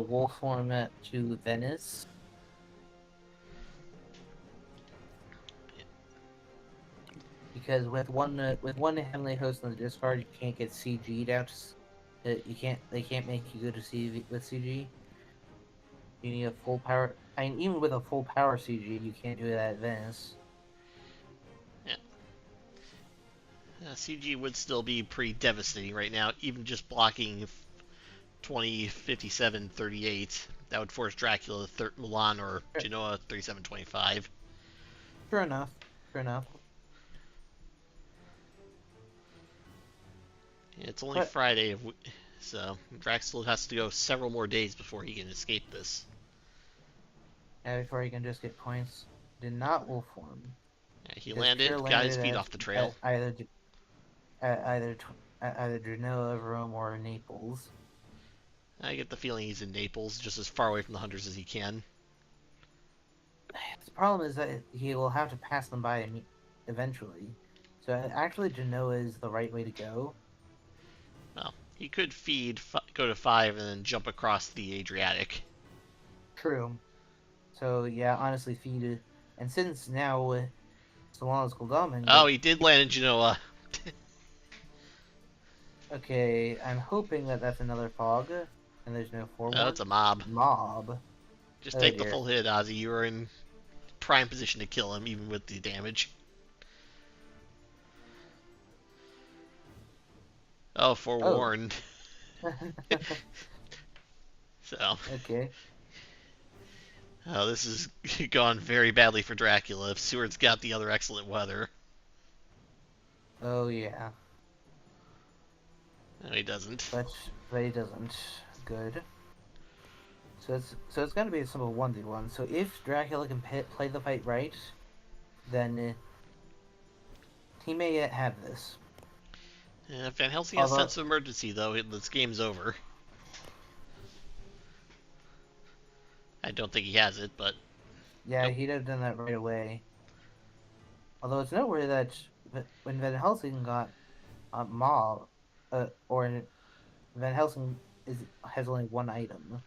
wolf form to Venice. Yeah. Because with one Heavenly Host in the discard, you can't get CG'd out. They can't make you go to CV with CG. You need a full power. I mean, even with a full power CG, you can't do that at Venice. CG would still be pretty devastating right now, even just blocking 20, 57, 38. That would force Dracula to Milan or Genoa 37, 25. Fair enough. Yeah, it's only Friday, so Drax still has to go several more days before he can escape this. Yeah, before he can just get points. Did not wolf form. Yeah, he landed, got his feet off the trail. Either Genoa, Rome, or Naples. I get the feeling he's in Naples, just as far away from the hunters as he can. The problem is that he will have to pass them by eventually. So actually, Genoa is the right way to go. Well, he could go to 5, and then jump across the Adriatic. True. So yeah, honestly, feed. And since now, so long as Goldaman... Oh, he did land in Genoa. Okay, I'm hoping that that's another fog, and there's no forward. Oh, it's a mob. Just take the full hit, Ozzy. You are in prime position to kill him, even with the damage. Oh, Oh. forewarned. So, Okay. this has gone very badly for Dracula if Seward's got the other excellent weather. Oh yeah. No, he doesn't. But he doesn't. Good. So it's gonna be a simple 1v1. So if Dracula can play the fight right, then he may yet have this. If Van Helsing has Although, sense of emergency, though, this game's over. I don't think he has it, but yeah, nope. he'd have done that right away. Although it's noteworthy that when Van Helsing got Maul, or Van Helsing has only one item.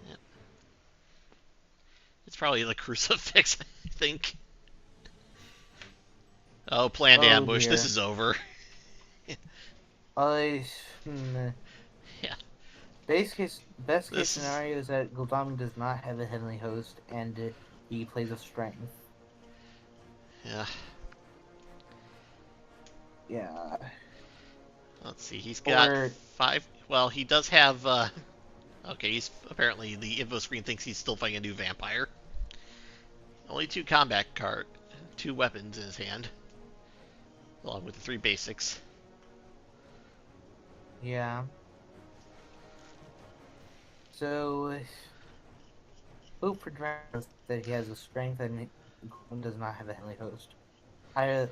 Yeah. It's probably the crucifix, I think. Oh, planned Oh ambush. This dear. is over. I hmm, Yeah. Best case This is. scenario is that Gul'dami does not have a heavenly host and he plays a strength. Yeah. Yeah. Let's see. He's got Or 5. Well, he does have. Okay, he's apparently the info screen thinks he's still fighting a new vampire. Only 2 combat card, 2 weapons in his hand, along with the 3 basics. yeah. So hope for Dracula that he has a strength and he does not have a heavenly host. Either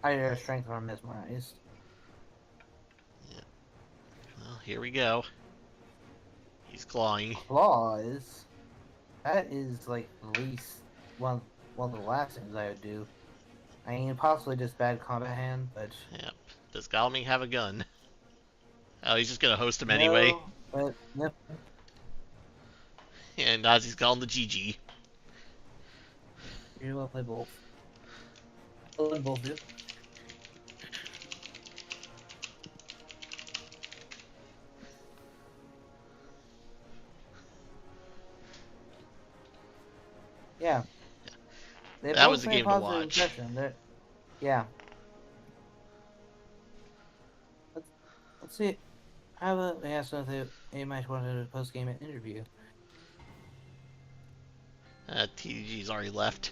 either a strength or mesmerized. Yeah. Well, here we go. He's clawing. Claws. That is like the least one of the last things I would do. I mean, possibly just bad combat hand, but Yep. Does Galming have a gun? Oh, he's just gonna host him anyway. no. But yep. And Ozzy's calling the GG. You will play both. I'll let both do. Yeah, they That was both a made a game to positive watch. impression. Yeah. Let's let's see. How about we ask them if they might want a post game interview? TDG's already left.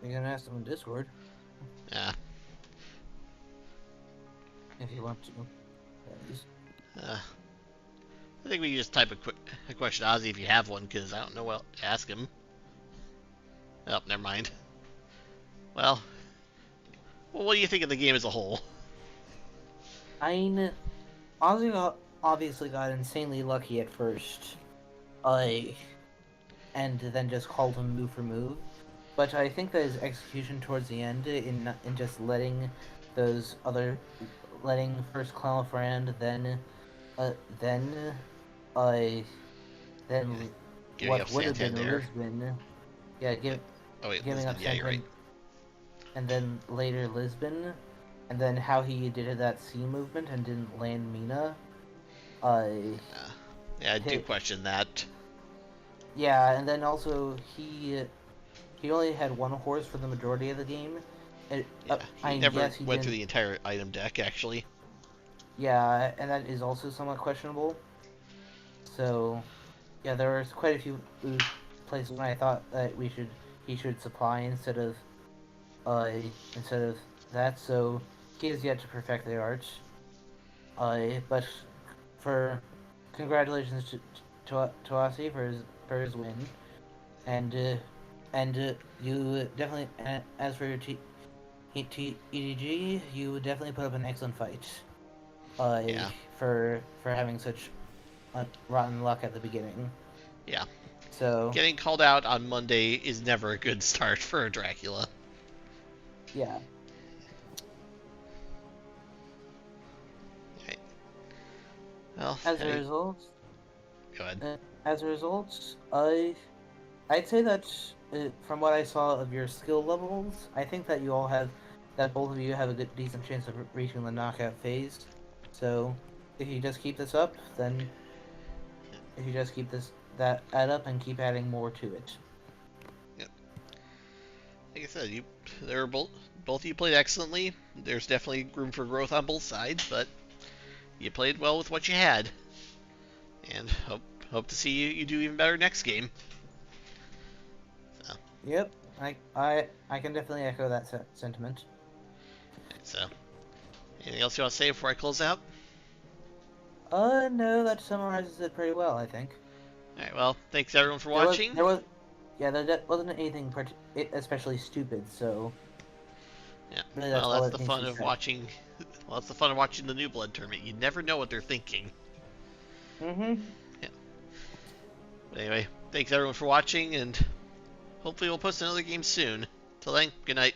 We can ask them in Discord Yeah. if you want to. That is. I think we can just type a question to Ozzy if you have one, because I don't know what to ask him. Oh, never mind. Well, what do you think of the game as a whole? I mean, obviously got insanely lucky at first, and then just called him move for move. But I think that his execution towards the end, in just letting first Clown Friend, then, uh, then Giving up what would have been Santander. Lisbon, yeah, Oh wait, giving Lisbon. up Yeah, you're right. Santander, and then later Lisbon, and then how he did that C movement and didn't land Mina. Yeah, I do Hit, question that. yeah, and then also he only had one horse for the majority of the game. Yeah, he never Yes, he went through didn't. the entire item deck actually. Yeah, and that is also somewhat questionable. So, yeah, there were quite a few places when I thought that he should supply uh instead of that. So he has yet to perfect the art. But for congratulations to Osey for his win, and you definitely as for your TDG, you definitely put up an excellent fight. Yeah, For having such rotten luck at the beginning. yeah. So Getting called out on Monday is never a good start for a Dracula. yeah. Right. Well, As a result, go ahead. as a result, I'd say that from what I saw of your skill levels, I think that both of you have a decent chance of reaching the knockout phase. So if you just keep this up, then if you just add up and keep adding more to it. Yep. I like I said, they were both of you played excellently. There's definitely room for growth on both sides, but you played well with what you had, and hope to see you do even better next game. So. Yep, I can definitely echo that sentiment. So, anything else you want to say before I close out? No, that summarizes it pretty well, I think. All right. Well, thanks everyone for watching. There wasn't anything especially stupid, so. Yeah. Really, Well, that's the fun of watching. Well, that's the fun of watching the New Blood tournament. You never know what they're thinking. Mm-hmm. Yeah. But anyway, thanks everyone for watching, and hopefully we'll post another game soon. Till then, good night.